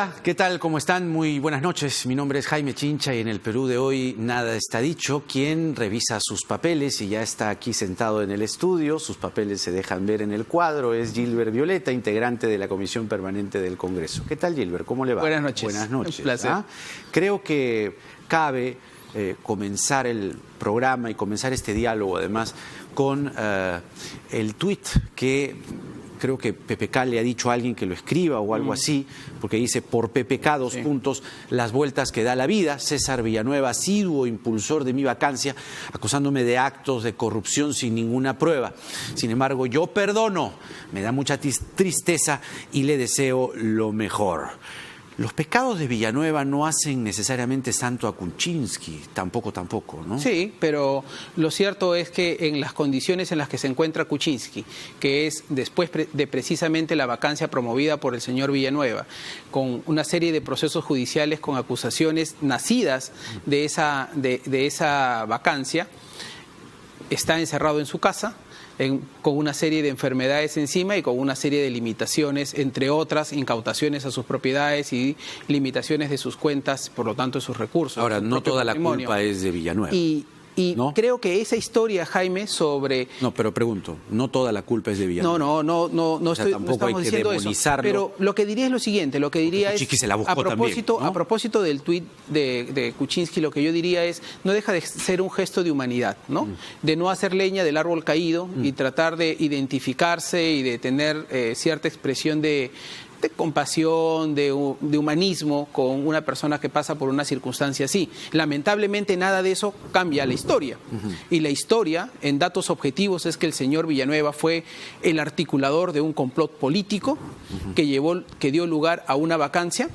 Hola, ¿qué tal? ¿Cómo están? Muy buenas noches. Mi nombre es Jaime Chincha y en el Perú de hoy nada está dicho. Quien revisa sus papeles y ya está aquí sentado en el estudio, sus papeles se dejan ver en el cuadro, es Gilbert Violeta, integrante de la Comisión Permanente del Congreso. ¿Qué tal, Gilbert? ¿Cómo le va? Buenas noches. Buenas noches. Un placer. Creo que cabe comenzar el programa y comenzar este diálogo, además, con el tuit que creo que PPK le ha dicho a alguien que lo escriba o algo así, porque dice, por PPK, las vueltas que da la vida. César Villanueva, asiduo impulsor de mi vacancia, acusándome de actos de corrupción sin ninguna prueba. Sin embargo, yo perdono, me da mucha tristeza y le deseo lo mejor. Los pecados de Villanueva no hacen necesariamente santo a Kuczynski, tampoco, ¿no? Sí, pero lo cierto es que en las condiciones en las que se encuentra Kuczynski, que es después de precisamente la vacancia promovida por el señor Villanueva, con una serie de procesos judiciales con acusaciones nacidas de esa vacancia, está encerrado en su casa, con una serie de enfermedades encima y con una serie de limitaciones, entre otras, incautaciones a sus propiedades y limitaciones de sus cuentas, por lo tanto de sus recursos. Ahora, no toda la culpa es de Villanueva. Y ¿no? Creo que esa historia, Jaime, sobre... No, pero pregunto, no toda la culpa es de Villanueva. No, o sea, tampoco hay que demonizarlo. Pero lo que diría es lo siguiente, lo que diría es... Se la buscó también, ¿no? A propósito del tuit de Kuczynski, lo que yo diría es, no deja de ser un gesto de humanidad, ¿no? De no hacer leña del árbol caído y tratar de identificarse y de tener cierta expresión de compasión, de humanismo con una persona que pasa por una circunstancia así. Lamentablemente nada de eso cambia la historia. Y la historia, en datos objetivos, es que el señor Villanueva fue el articulador de un complot político que dio lugar a una vacancia,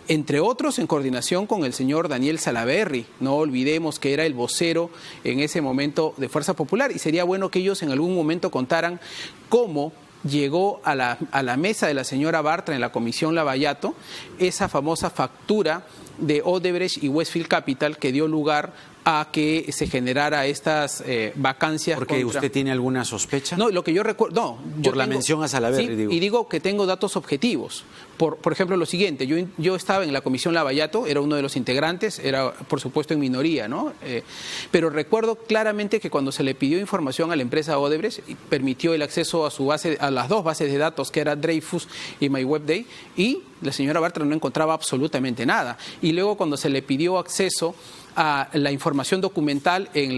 entre otros en coordinación con el señor Daniel Salaverry. No olvidemos que era el vocero en ese momento de Fuerza Popular, y sería bueno que ellos en algún momento contaran cómo llegó a la mesa de la señora Bartra en la Comisión Lavallato esa famosa factura de Odebrecht y Westfield Capital que dio lugar a que se generara estas vacancias. ¿Porque usted tiene alguna sospecha? No, lo que yo recuerdo... Por la mención a Salaverry, sí, digo. Y digo que tengo datos objetivos. Por ejemplo, lo siguiente, yo estaba en la Comisión Lavallato, era uno de los integrantes, era por supuesto en minoría, ¿no? Pero recuerdo claramente que cuando se le pidió información a la empresa Odebrecht, permitió el acceso a las dos bases de datos, que era Dreyfus y MyWebDay, y la señora Bartra no encontraba absolutamente nada. Y luego cuando se le pidió acceso a la información documental en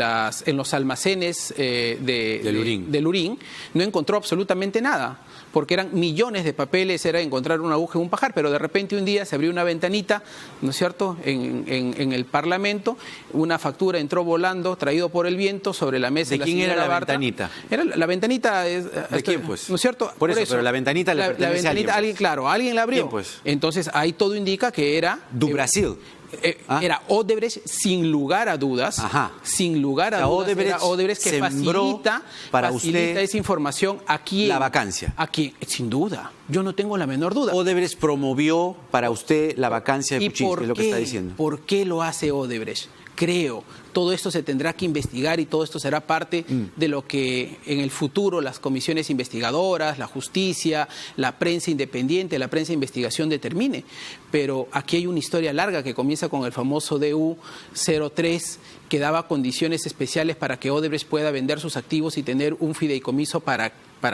los almacenes del Urín, no encontró absolutamente nada, porque eran millones de papeles, era encontrar una aguja en un pajar, pero de repente un día se abrió una ventanita, ¿no es cierto?, en el Parlamento, una factura entró volando, traído por el viento, sobre la mesa. ¿De quién era la ventanita? Era la ventanita... ¿De quién, pues? ¿No es cierto? Por eso, pero la ventanita le pertenece a alguien. Claro, alguien la abrió. ¿Quién, pues? Entonces, ahí todo indica que era... Du Brasil. Era Odebrecht, sin lugar a dudas. Sin lugar a dudas, era Odebrecht que facilita usted esa información aquí. La vacancia. Aquí, sin duda. Yo no tengo la menor duda. Odebrecht promovió para usted la vacancia de Kuczynski, es lo que está diciendo. ¿Por qué lo hace Odebrecht? Creo, todo esto se tendrá que investigar y todo esto será parte de lo que en el futuro las comisiones investigadoras, la justicia, la prensa independiente, la prensa de investigación determine. Pero aquí hay una historia larga que comienza con el famoso DU 03, que daba condiciones especiales para que Odebrecht pueda vender sus activos y tener un fideicomiso para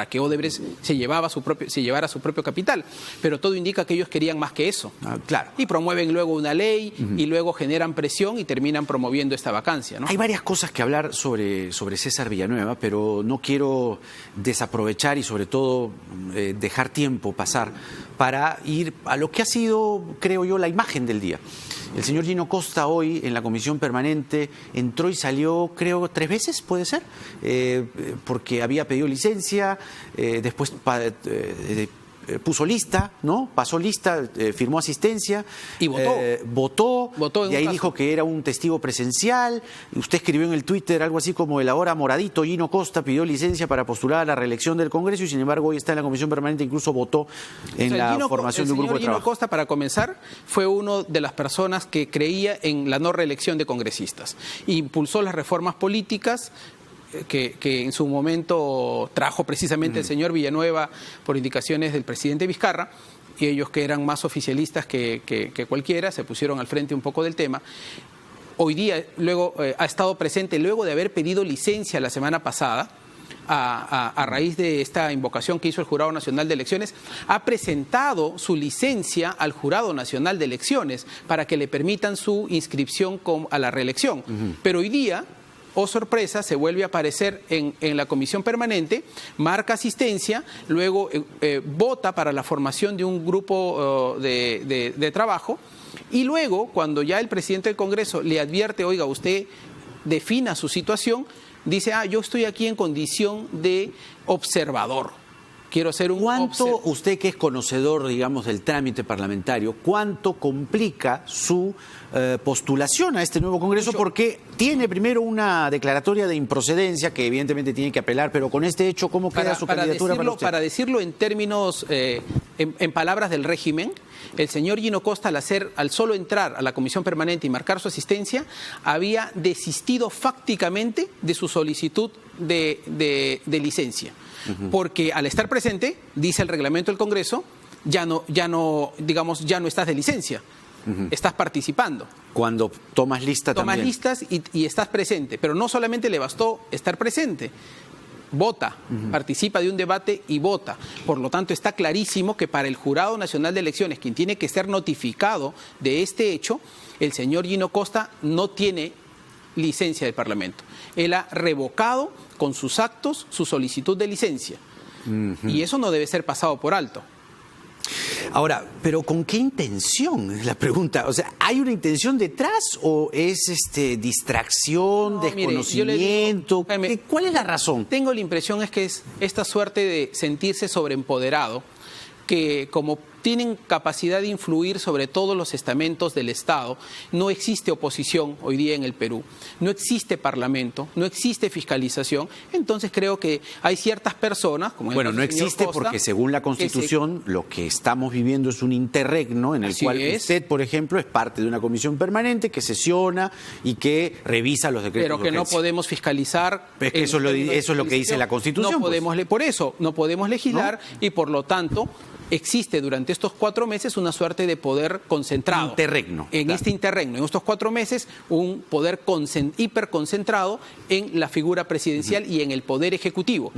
que Odebrecht se llevara su propio capital. Pero todo indica que ellos querían más que eso. Claro. Y promueven luego una ley y luego generan presión y terminan promoviendo esta vacancia, ¿no? Hay varias cosas que hablar sobre César Villanueva, pero no quiero desaprovechar y sobre todo dejar tiempo pasar para ir a lo que ha sido, creo yo, la imagen del día. El señor Gino Costa hoy en la Comisión Permanente entró y salió, creo, 3 veces, ¿puede ser? Porque había pedido licencia, después puso lista, ¿no? Pasó lista, firmó asistencia. Y votó. Y ahí dijo que era un testigo presencial. Usted escribió en el Twitter algo así como: el ahora moradito Gino Costa pidió licencia para postular a la reelección del Congreso y sin embargo hoy está en la Comisión Permanente, incluso votó en la formación de un grupo de trabajo. Gino Costa, para comenzar, fue una de las personas que creía en la no reelección de congresistas. Impulsó las reformas políticas que en su momento trajo precisamente el señor Villanueva por indicaciones del presidente Vizcarra, y ellos que eran más oficialistas que cualquiera, se pusieron al frente un poco del tema. Hoy día luego ha estado presente, luego de haber pedido licencia la semana pasada, a raíz de esta invocación que hizo el Jurado Nacional de Elecciones, ha presentado su licencia al Jurado Nacional de Elecciones para que le permitan su inscripción a la reelección. Pero hoy día, oh sorpresa, se vuelve a aparecer en la comisión permanente, marca asistencia, luego vota para la formación de un grupo de trabajo, y luego, cuando ya el presidente del Congreso le advierte, oiga, usted defina su situación, dice, yo estoy aquí en condición de observador. Quiero ser un ¿Cuánto, usted que es conocedor, digamos, del trámite parlamentario, cuánto complica su postulación a este nuevo Congreso? Porque tiene primero una declaratoria de improcedencia que evidentemente tiene que apelar, pero con este hecho, ¿cómo queda su candidatura para usted? Para decirlo en términos, en palabras del régimen, el señor Gino Costa, al solo entrar a la comisión permanente y marcar su asistencia, había desistido fácticamente de su solicitud de licencia. Porque al estar presente, dice el reglamento del Congreso, ya no estás de licencia, estás participando. Cuando tomas lista tomas también. Listas y estás presente, pero no solamente le bastó estar presente, vota, participa de un debate y vota. Por lo tanto, está clarísimo que para el Jurado Nacional de Elecciones, quien tiene que ser notificado de este hecho, el señor Gino Costa no tiene licencia del Parlamento. Él ha revocado con sus actos su solicitud de licencia. Y eso no debe ser pasado por alto. Ahora, ¿pero con qué intención? Es la pregunta. O sea, ¿hay una intención detrás o es distracción, desconocimiento? Mire, Jaime, ¿cuál es la razón? Tengo la impresión es que es esta suerte de sentirse sobreempoderado, que como tienen capacidad de influir sobre todos los estamentos del Estado. No existe oposición hoy día en el Perú, no existe parlamento, no existe fiscalización. Entonces creo que hay ciertas personas, como bueno, no existe Costa, porque según la Constitución lo que estamos viviendo es un interregno en el cual usted, por ejemplo, es parte de una comisión permanente que sesiona y que revisa los decretos. Pero que no podemos fiscalizar. Es que eso es lo que dice la Constitución. No podemos, por eso no podemos legislar, ¿no? Y por lo tanto existe durante estos 4 meses una suerte de poder concentrado. Interregno. Este interregno, en estos 4 meses, un poder hiperconcentrado en la figura presidencial y en el poder ejecutivo.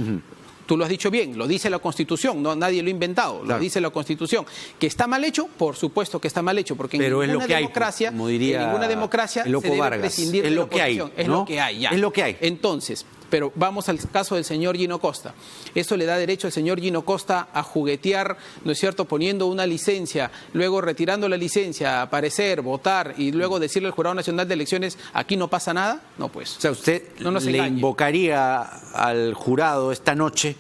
Tú lo has dicho bien, lo dice la Constitución, no nadie lo ha inventado, lo dice la Constitución. ¿Que está mal hecho? Por supuesto que está mal hecho, porque en ninguna democracia, como diría en ninguna democracia se debe prescindir de la oposición. Es lo que hay, ya. Es lo que hay. Entonces, pero vamos al caso del señor Gino Costa. Eso le da derecho al señor Gino Costa a juguetear, ¿no es cierto?, poniendo una licencia, luego retirando la licencia, aparecer, votar y luego decirle al Jurado Nacional de Elecciones, aquí no pasa nada. No, pues. O sea, usted le invocaría al jurado esta noche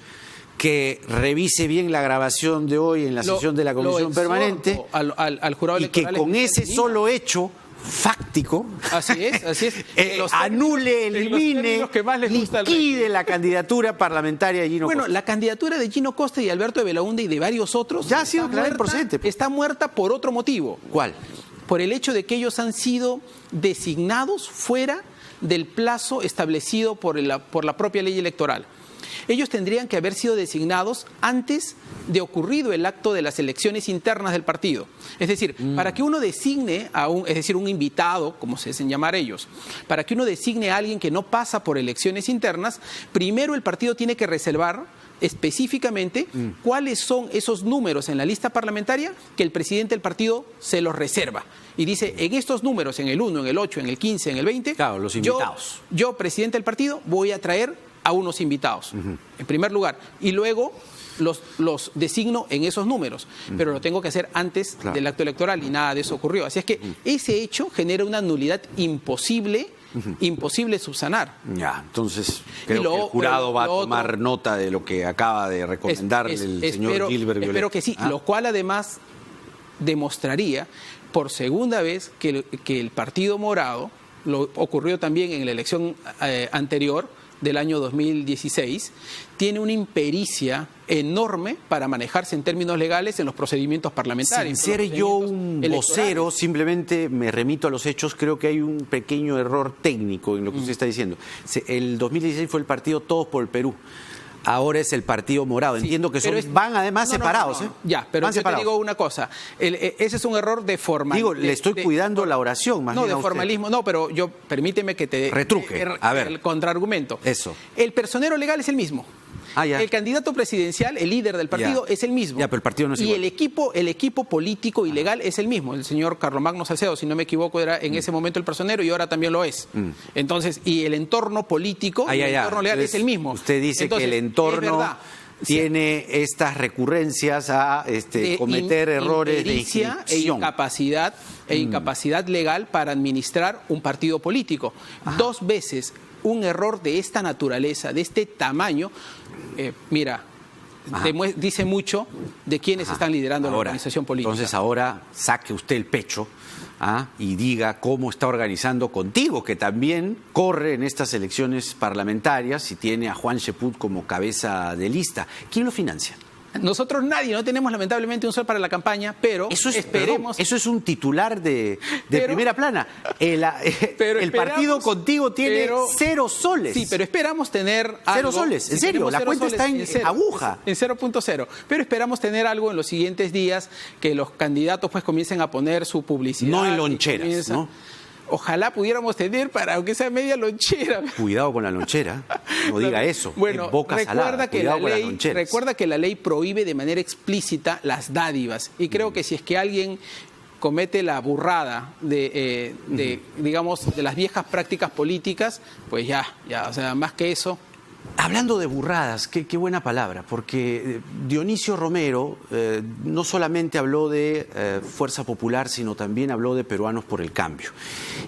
que revise bien la grabación de hoy en la sesión de la comisión permanente al jurado y que con ese solo hecho fáctico, así es, anule, elimine, liquide la candidatura parlamentaria de Gino Costa. Bueno, la candidatura de Gino Costa y Alberto de Belaúnde y de varios otros ya ha sido declarada improcedente. Está muerta por otro motivo. ¿Cuál? Por el hecho de que ellos han sido designados fuera del plazo establecido por la propia ley electoral. Ellos tendrían que haber sido designados antes de ocurrido el acto de las elecciones internas del partido. Es decir, para que uno designe un invitado, como se hacen llamar ellos, para que uno designe a alguien que no pasa por elecciones internas, primero el partido tiene que reservar específicamente cuáles son esos números en la lista parlamentaria que el presidente del partido se los reserva. Y dice, en estos números, en el 1, en el 8, en el 15, en el 20, claro, los invitados. Yo, presidente del partido, voy a traer a unos invitados, en primer lugar, y luego los designo en esos números, pero lo tengo que hacer antes del acto electoral y nada de eso ocurrió. Así es que ese hecho genera una nulidad imposible subsanar. Ya, entonces creo que el jurado va a tomar nota de lo que acaba de recomendar el señor Gilbert Violet. Espero que sí, lo cual además demostraría por segunda vez que el Partido Morado, lo ocurrió también en la elección anterior, del año 2016, tiene una impericia enorme para manejarse en términos legales en los procedimientos parlamentarios. Sin ser yo un vocero, simplemente me remito a los hechos, creo que hay un pequeño error técnico en lo que usted está diciendo. El 2016 fue el partido Todos por el Perú. Ahora es el Partido Morado. Sí, Entiendo que pero van además separados. Ya, pero van yo separados. te digo una cosa. Ese es un error de formalismo. Digo, le estoy cuidando la oración, más No, bien de a usted. formalismo, no, pero permíteme que te... Retruque, a ver. El contraargumento. Eso. El personero legal es el mismo. Ah, ya. El candidato presidencial, el líder del partido, Ya. es el mismo. Ya, pero el partido no es y igual. el equipo político y legal es el mismo. El señor Carlomagno Salcedo, si no me equivoco, era en ese momento el personero y ahora también lo es. Entonces, y el entorno político, el entorno legal es el mismo. Usted dice Entonces, que el es entorno verdad. tiene estas recurrencias a cometer errores de impericia inscripción. e incapacidad legal para administrar un partido político. Ajá. 2 veces un error de esta naturaleza, de este tamaño, dice mucho de quienes están liderando la organización política. Entonces ahora saque usted el pecho y diga cómo está organizando contigo, que también corre en estas elecciones parlamentarias y tiene a Juan Cheput como cabeza de lista. ¿Quién lo financia? Nosotros no tenemos lamentablemente un sol para la campaña, pero esperemos... Eso es un titular de Pero- primera plana. Pero El partido esperamos- contigo tiene pero- 0 soles. Sí, pero esperamos tener algo... 0 soles, en Sí, serio, tenemos la 0 cuenta soles está en cero, aguja. En 0.0. Pero esperamos tener algo en los siguientes días, que los candidatos pues comiencen a poner su publicidad. No en y loncheras, comienzan- ¿no? Ojalá pudiéramos tener para, aunque sea media lonchera. Cuidado con la lonchera. No diga eso. Bueno, en boca salada. recuerda que la ley prohíbe de manera explícita las dádivas. Y creo que si es que alguien comete la burrada digamos, de las viejas prácticas políticas, pues ya, o sea, más que eso. Hablando de burradas, qué buena palabra, porque Dionisio Romero no solamente habló de Fuerza Popular, sino también habló de Peruanos por el Cambio.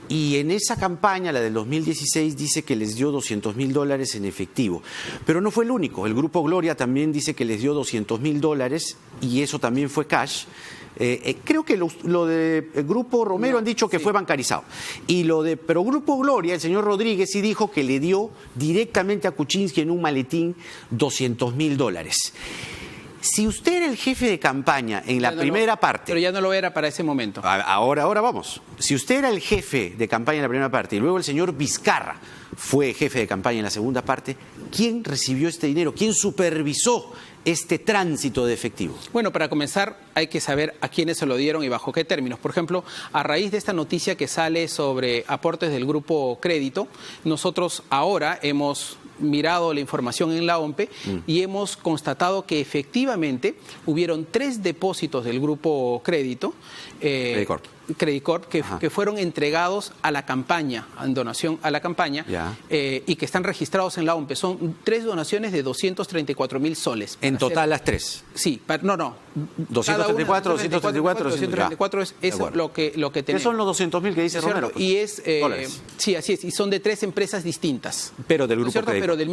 Y en esa campaña, la del 2016, dice que les dio $200.000 en efectivo. Pero no fue el único. El Grupo Gloria también dice que les dio $200.000 y eso también fue cash. Creo que lo de Grupo Romero han dicho que fue bancarizado. Pero Grupo Gloria, el señor Rodríguez sí dijo que le dio directamente a Kuczynski en un maletín $200.000. Si usted era el jefe de campaña en la primera parte... Pero ya no lo era para ese momento. Ahora vamos. Si usted era el jefe de campaña en la primera parte y luego el señor Vizcarra fue jefe de campaña en la segunda parte, ¿quién recibió este dinero? ¿Quién supervisó este tránsito de efectivo? Bueno, para comenzar hay que saber a quiénes se lo dieron y bajo qué términos. Por ejemplo, a raíz de esta noticia que sale sobre aportes del Grupo Crédito, nosotros ahora hemos mirado la información en la OMPE y hemos constatado que efectivamente hubieron 3 depósitos del Grupo Crédito, Credicorp, que fueron entregados a la campaña, en donación a la campaña, y que están registrados en la OMPE. Son 3 donaciones de 234.000 soles. En total las 3. Sí, no. 234, 234 es eso lo que tenemos. ¿Qué son los 200.000 que dice Romero? Y es dólares. Sí, así es, y son de 3 empresas distintas. Pero del Grupo Crédito. Pero del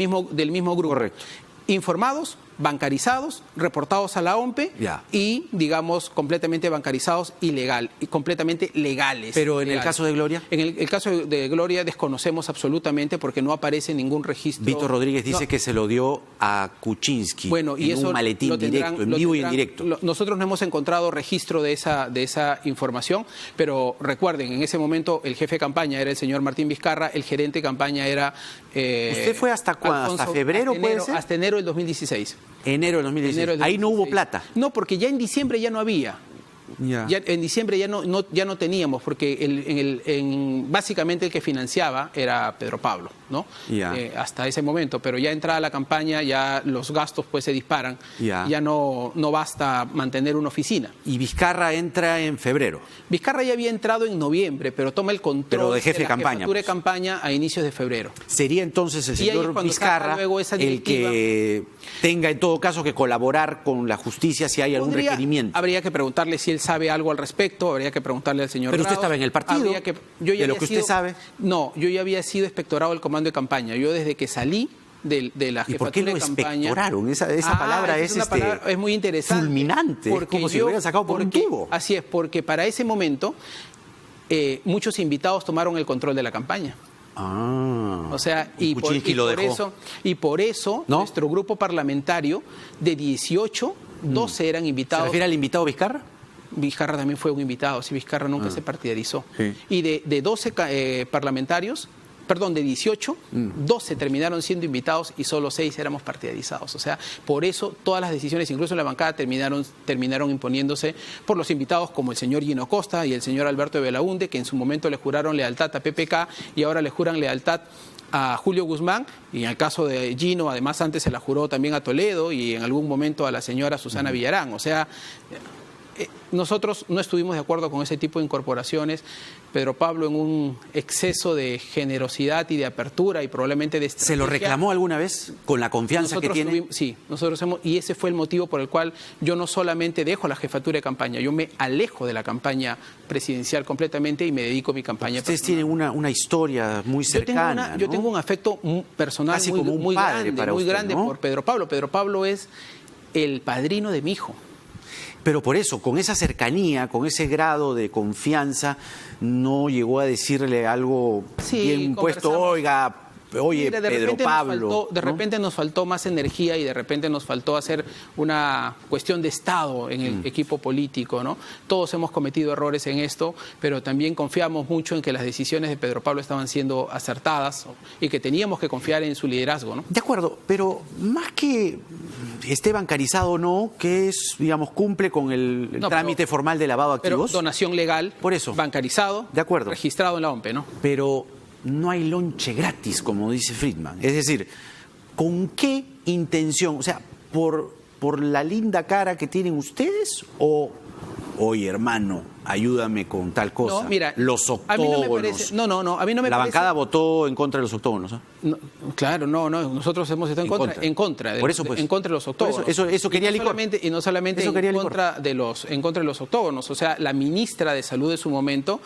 mismo grupo. Correcto. Informados, bancarizados, reportados a la OMPE y, digamos, completamente bancarizados y completamente legales. ¿Pero en el caso de Gloria? En el caso de Gloria desconocemos absolutamente porque no aparece ningún registro. Víctor Rodríguez dice que se lo dio a Kuczynski y eso un maletín directo, en vivo y en directo. Nosotros no hemos encontrado registro de esa información, pero recuerden, en ese momento el jefe de campaña era el señor Martín Vizcarra, el gerente de campaña era... ¿Usted fue hasta cuándo? ¿Hasta febrero, puede ser? Hasta enero del 2016. Enero del 2016. Ahí no hubo plata. No, porque ya en diciembre ya no había. Ya en diciembre ya no teníamos, porque básicamente el que financiaba era Pedro Pablo, ¿no? Hasta ese momento, pero ya entrada la campaña, ya los gastos pues se disparan, ya no basta mantener una oficina. Y Vizcarra entra en febrero. Vizcarra ya había entrado en noviembre, pero toma el control de jefe de campaña, jefatura de campaña a inicios de febrero. Sería entonces el señor Vizcarra el que tenga en todo caso que colaborar con la justicia si hay algún requerimiento. Habría que preguntarle si él sabe algo al respecto, habría que preguntarle al señor Pero usted Graus. estaba en el partido, de lo que usted sabe. No, yo ya había sido inspectorado del comando de campaña. Yo desde que salí de la jefatura ¿Y por qué lo de campaña... inspectoraron? Esa palabra es muy interesante. Fulminante, es como si lo hubieran sacado por un tubo. Así es, porque para ese momento muchos invitados tomaron el control de la campaña. O sea, y por eso ¿no? Nuestro grupo parlamentario de 18, 12 eran invitados. ¿Se refiere al invitado Vizcarra? Vizcarra también fue un invitado, si Vizcarra nunca se partidarizó. Sí. Y de 12 parlamentarios, perdón, de 18, 12 terminaron siendo invitados y solo 6 éramos partidarizados. O sea, por eso todas las decisiones, incluso en la bancada, terminaron imponiéndose por los invitados como el señor Gino Costa y el señor Alberto de Belaunde, que en su momento le juraron lealtad a PPK y ahora le juran lealtad a Julio Guzmán, y en el caso de Gino, además antes se la juró también a Toledo y en algún momento a la señora Susana Villarán. O sea, nosotros no estuvimos de acuerdo con ese tipo de incorporaciones. Pedro Pablo, en un exceso de generosidad y de apertura y probablemente de estrategia. ¿Se lo reclamó alguna vez con la confianza que tiene? Sí, y ese fue el motivo por el cual yo no solamente dejo la jefatura de campaña, yo me alejo de la campaña presidencial completamente y me dedico a mi campaña Ustedes personal. tienen una historia muy cercana, Yo tengo un afecto personal casi como un muy padre grande, para muy usted, grande, ¿no? por Pedro Pablo. Pedro Pablo es el padrino de mi hijo. Pero por eso, con esa cercanía, con ese grado de confianza, no llegó a decirle algo bien puesto, oye, Mira, Pedro Pablo. De repente nos faltó más energía y de repente nos faltó hacer una cuestión de Estado en el equipo político, ¿no? Todos hemos cometido errores en esto, pero también confiamos mucho en que las decisiones de Pedro Pablo estaban siendo acertadas y que teníamos que confiar en su liderazgo, ¿no? De acuerdo, pero más que esté bancarizado o no, que es, digamos, cumple con el trámite formal de lavado de activos. Pero donación legal, por eso, bancarizado, de acuerdo, registrado en la OMPE, ¿no? Pero no hay lonche gratis, como dice Friedman. Es decir, ¿con qué intención? O sea, ¿por la linda cara que tienen ustedes o, oye, hermano, ayúdame con tal cosa? No, mira, los octógonos. A mí no me parece, a mí no me la parece. bancada votó en contra de los octógonos, ¿eh? No, claro, nosotros hemos estado en contra por eso, pues, en contra de los octógonos. Eso quería Licor. Y no solamente en contra de los octógonos. O sea, la ministra de Salud de su momento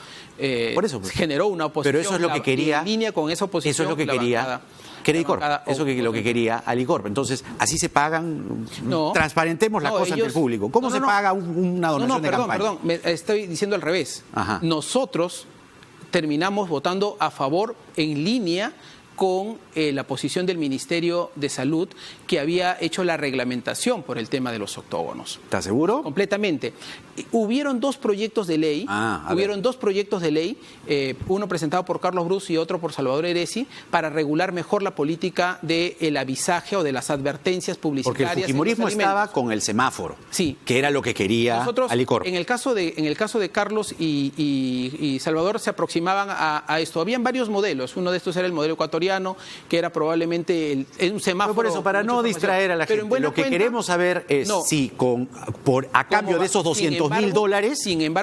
por eso, pues, generó una oposición. Pero eso es lo que quería. En línea con esa oposición. Eso es lo que quería. Licor, eso es lo que quería Alicorp. Entonces, así se pagan. Transparentemos la cosa ante el público. ¿Cómo se paga una donación de campaña? Perdón, estoy diciendo al revés. Ajá. Nosotros terminamos votando a favor en línea con la posición del Ministerio de Salud, que había hecho la reglamentación por el tema de los octógonos. ¿Estás seguro? Completamente. Hubieron dos proyectos de ley, uno presentado por Carlos Brus y otro por Salvador Heresi, para regular mejor la política del avisaje o de las advertencias publicitarias. Porque el fujimorismo estaba con el semáforo, sí, que era lo que quería Alicorp. En el caso de Carlos y Salvador se aproximaban a esto. Habían varios modelos. Uno de estos era el modelo ecuatoriano, que era probablemente un semáforo. Pero por eso, para no distraer a la gente, lo que queremos saber es si a cambio de esos $200.000,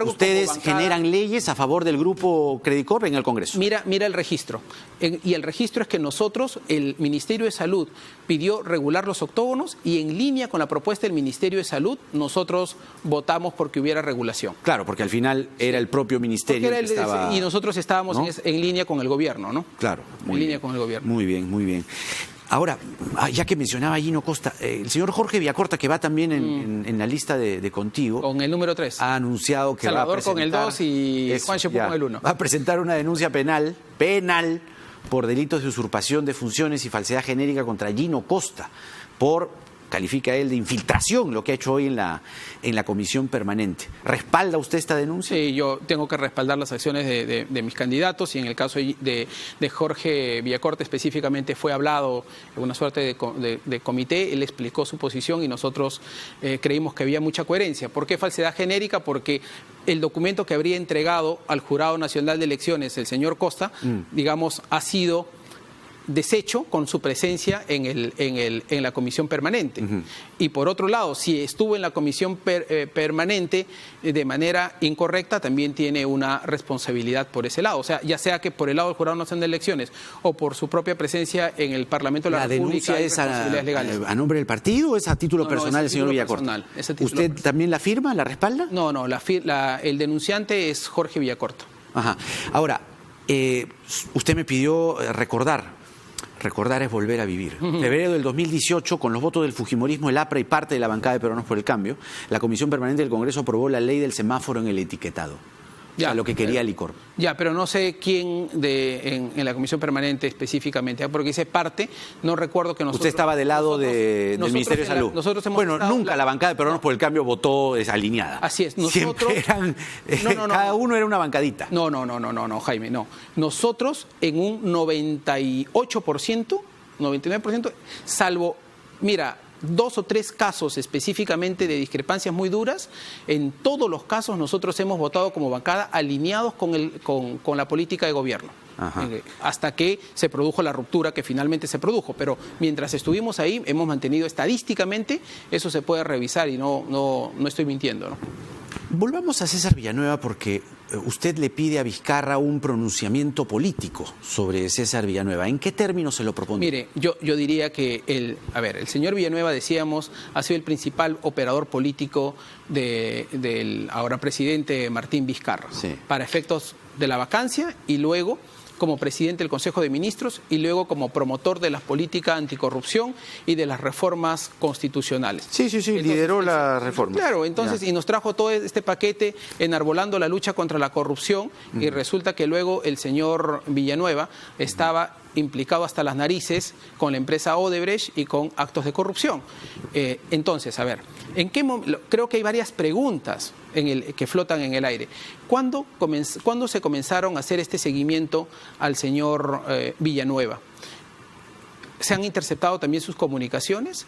ustedes generan leyes a favor del grupo Credicorp en el Congreso. Mira el registro. Y el registro es que nosotros, el Ministerio de Salud, pidió regular los octógonos y en línea con la propuesta del Ministerio de Salud, nosotros votamos porque hubiera regulación. Claro, porque al final era el propio ministerio que estaba... Y nosotros estábamos en línea con el gobierno, ¿no? Claro. En línea con el gobierno. Muy bien, muy bien. Ahora, ya que mencionaba a Gino Costa, el señor Jorge Villacorta, que va también en la lista de contigo. Con el número 3. Ha anunciado que Salvador va a presentar... con el 2 y Juan Chepú con el 1. Va a presentar una denuncia penal, por delitos de usurpación de funciones y falsedad genérica contra Gino Costa, califica él de infiltración, lo que ha hecho hoy en la comisión permanente. ¿Respalda usted esta denuncia? Sí, yo tengo que respaldar las acciones de mis candidatos y en el caso de Jorge Villacorta específicamente fue hablado en una suerte de comité, él explicó su posición y nosotros creímos que había mucha coherencia. ¿Por qué falsedad genérica? Porque el documento que habría entregado al Jurado Nacional de Elecciones el señor Costa, digamos, ha sido deshecho con su presencia en la comisión permanente. Y por otro lado, si estuvo en la comisión permanente de manera incorrecta, también tiene una responsabilidad por ese lado. O sea, ya sea que por el lado del Jurado Nacional de Elecciones o por su propia presencia en el Parlamento de la República. ¿La denuncia es a nombre del partido o es a título personal del señor Villacorta? ¿Usted también la firma, la respalda? No, el denunciante es Jorge Villacorta. Ajá. Ahora, usted me pidió recordar es volver a vivir. En febrero del 2018, con los votos del fujimorismo, el APRA y parte de la bancada de Peruanos por el Cambio, la Comisión Permanente del Congreso aprobó la ley del semáforo en el etiquetado. o sea, lo que quería el licor. Ya, pero no sé quién en la comisión permanente específicamente, porque dice parte, no recuerdo que nosotros... Usted estaba del lado del Ministerio de Salud. Nosotros hemos bueno, nunca la bancada de Peruanos por el Cambio votó desalineada. Así es. Siempre eran, cada uno era una bancadita. No, Jaime, no. Nosotros en un 98%, 99%, salvo, mira, 2 o 3 casos específicamente de discrepancias muy duras, en todos los casos nosotros hemos votado como bancada alineados con la política de gobierno. Hasta que se produjo la ruptura que finalmente se produjo. Pero mientras estuvimos ahí, hemos mantenido estadísticamente, eso se puede revisar y no estoy mintiendo, ¿no? Volvamos a César Villanueva porque usted le pide a Vizcarra un pronunciamiento político sobre César Villanueva. ¿En qué términos se lo propone? Mire, yo diría que el señor Villanueva, decíamos, ha sido el principal operador político del ahora presidente Martín Vizcarra, sí, para efectos de la vacancia y luego como presidente del Consejo de Ministros y luego como promotor de las políticas anticorrupción y de las reformas constitucionales. Sí, entonces, lideró la reforma. Claro, entonces, y nos trajo todo este paquete enarbolando la lucha contra la corrupción y resulta que luego el señor Villanueva estaba implicado hasta las narices con la empresa Odebrecht y con actos de corrupción. Entonces, a ver, creo que hay varias preguntas que flotan en el aire. ¿Cuándo se comenzaron a hacer este seguimiento al señor Villanueva? ¿Se han interceptado también sus comunicaciones?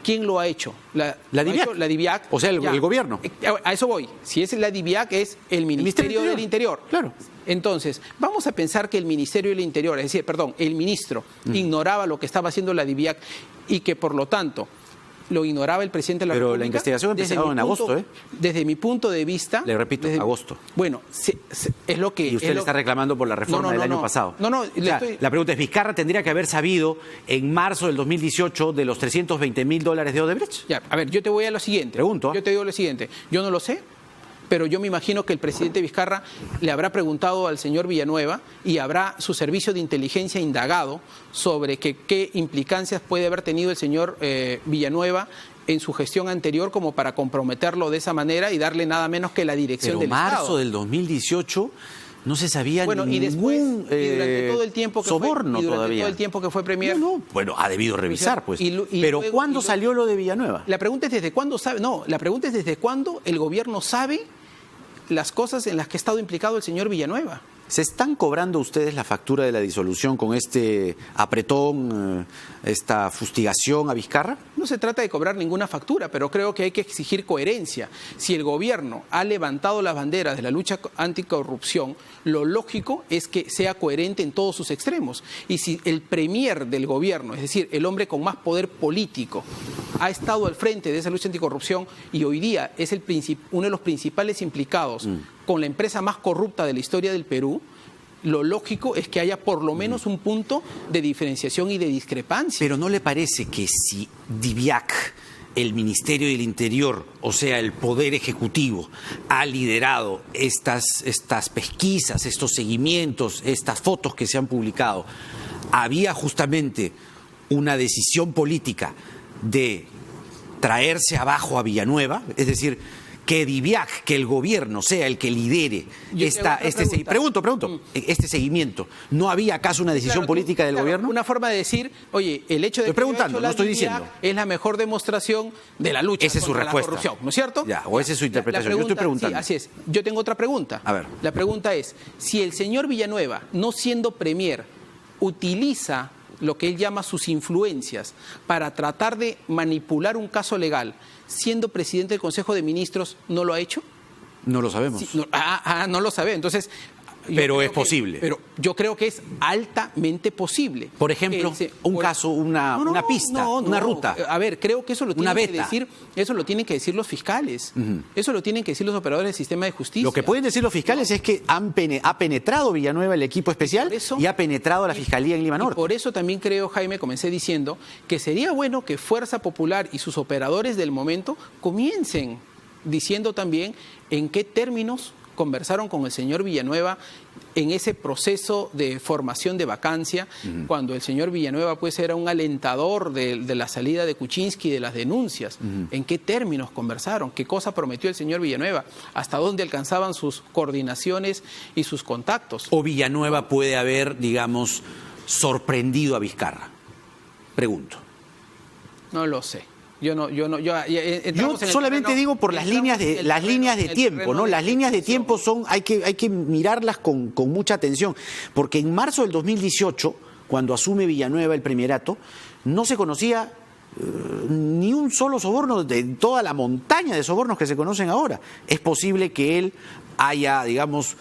¿Quién lo ha hecho? ¿La DIVIAC? La DIVIAC. O sea, el gobierno. A eso voy. Si es la DIVIAC, es el Ministerio del Interior. Claro. Entonces, vamos a pensar que el Ministerio del Interior, es decir, el ministro, ignoraba lo que estaba haciendo la DIVIAC y que, por lo tanto, lo ignoraba el presidente de la República. Pero la investigación empezó en agosto, ¿eh? Desde mi punto de vista... Le repito, agosto. Bueno, es lo que... Y usted le está reclamando por la reforma del año pasado. La pregunta es, ¿Vizcarra tendría que haber sabido en marzo del 2018 de los $320.000 de Odebrecht? Ya, a ver, yo te voy a lo siguiente. Pregunto. Yo te digo lo siguiente. Yo no lo sé, pero yo me imagino que el presidente Vizcarra le habrá preguntado al señor Villanueva y habrá su servicio de inteligencia indagado sobre qué implicancias puede haber tenido el señor Villanueva en su gestión anterior como para comprometerlo de esa manera y darle nada menos que la dirección del Estado. Pero marzo del 2018 no se sabía ningún y durante todo el tiempo que soborno durante todavía. todo el tiempo que fue premier. Bueno, ha debido revisar, pues. Pero ¿cuándo salió lo de Villanueva? La pregunta es desde cuándo sabe. No, la pregunta es desde cuándo el gobierno sabe las cosas en las que ha estado implicado el señor Villanueva. ¿Se están cobrando ustedes la factura de la disolución con este apretón, esta fustigación a Vizcarra? No se trata de cobrar ninguna factura, pero creo que hay que exigir coherencia. Si el gobierno ha levantado las banderas de la lucha anticorrupción, lo lógico es que sea coherente en todos sus extremos. Y si el premier del gobierno, es decir, el hombre con más poder político, ha estado al frente de esa lucha anticorrupción y hoy día es uno de los principales implicados con la empresa más corrupta de la historia del Perú, lo lógico es que haya por lo menos un punto de diferenciación y de discrepancia. Pero ¿no le parece que si DIVIAC, el Ministerio del Interior, o sea, el Poder Ejecutivo, ha liderado estas pesquisas, estos seguimientos, estas fotos que se han publicado, había justamente una decisión política de traerse abajo a Villanueva? Es decir, que DIVIAC, que el gobierno sea el que lidere este seguimiento. ¿No había acaso una decisión política del gobierno? Una forma de decir, oye, el hecho de estoy preguntando, no estoy diciendo, es la mejor demostración de la lucha contra la corrupción, ¿no es cierto? Ya, o esa es su interpretación. Yo estoy preguntando. Sí, así es. Yo tengo otra pregunta. A ver. La pregunta es, si el señor Villanueva, no siendo premier, utiliza lo que él llama sus influencias para tratar de manipular un caso legal, siendo presidente del Consejo de Ministros, ¿no lo ha hecho? No lo sabemos. Sí, no lo sabe. Entonces, pero es posible. Pero yo creo que es altamente posible. Por ejemplo, caso, una pista, una ruta. A ver, creo que eso lo tienen que decir, eso lo tienen que decir los fiscales. Eso lo tienen que decir los operadores del sistema de justicia. Lo que pueden decir los fiscales es que ha penetrado Villanueva el equipo especial y ha penetrado a la Fiscalía en Lima Norte. Por eso también creo, Jaime, comencé diciendo que sería bueno que Fuerza Popular y sus operadores del momento comiencen diciendo también en qué términos conversaron con el señor Villanueva en ese proceso de formación de vacancia, cuando el señor Villanueva pues era un alentador de la salida de Kuczynski y de las denuncias? ¿En qué términos conversaron? ¿Qué cosa prometió el señor Villanueva? ¿Hasta dónde alcanzaban sus coordinaciones y sus contactos? ¿O Villanueva puede haber, digamos, sorprendido a Vizcarra? Pregunto. No lo sé. Yo solamente digo por las líneas de tiempo, ¿no? Las líneas de tiempo hay que mirarlas con mucha atención, porque en marzo del 2018, cuando asume Villanueva el primerato, no se conocía ni un solo soborno de toda la montaña de sobornos que se conocen ahora. Es posible que él haya, digamos,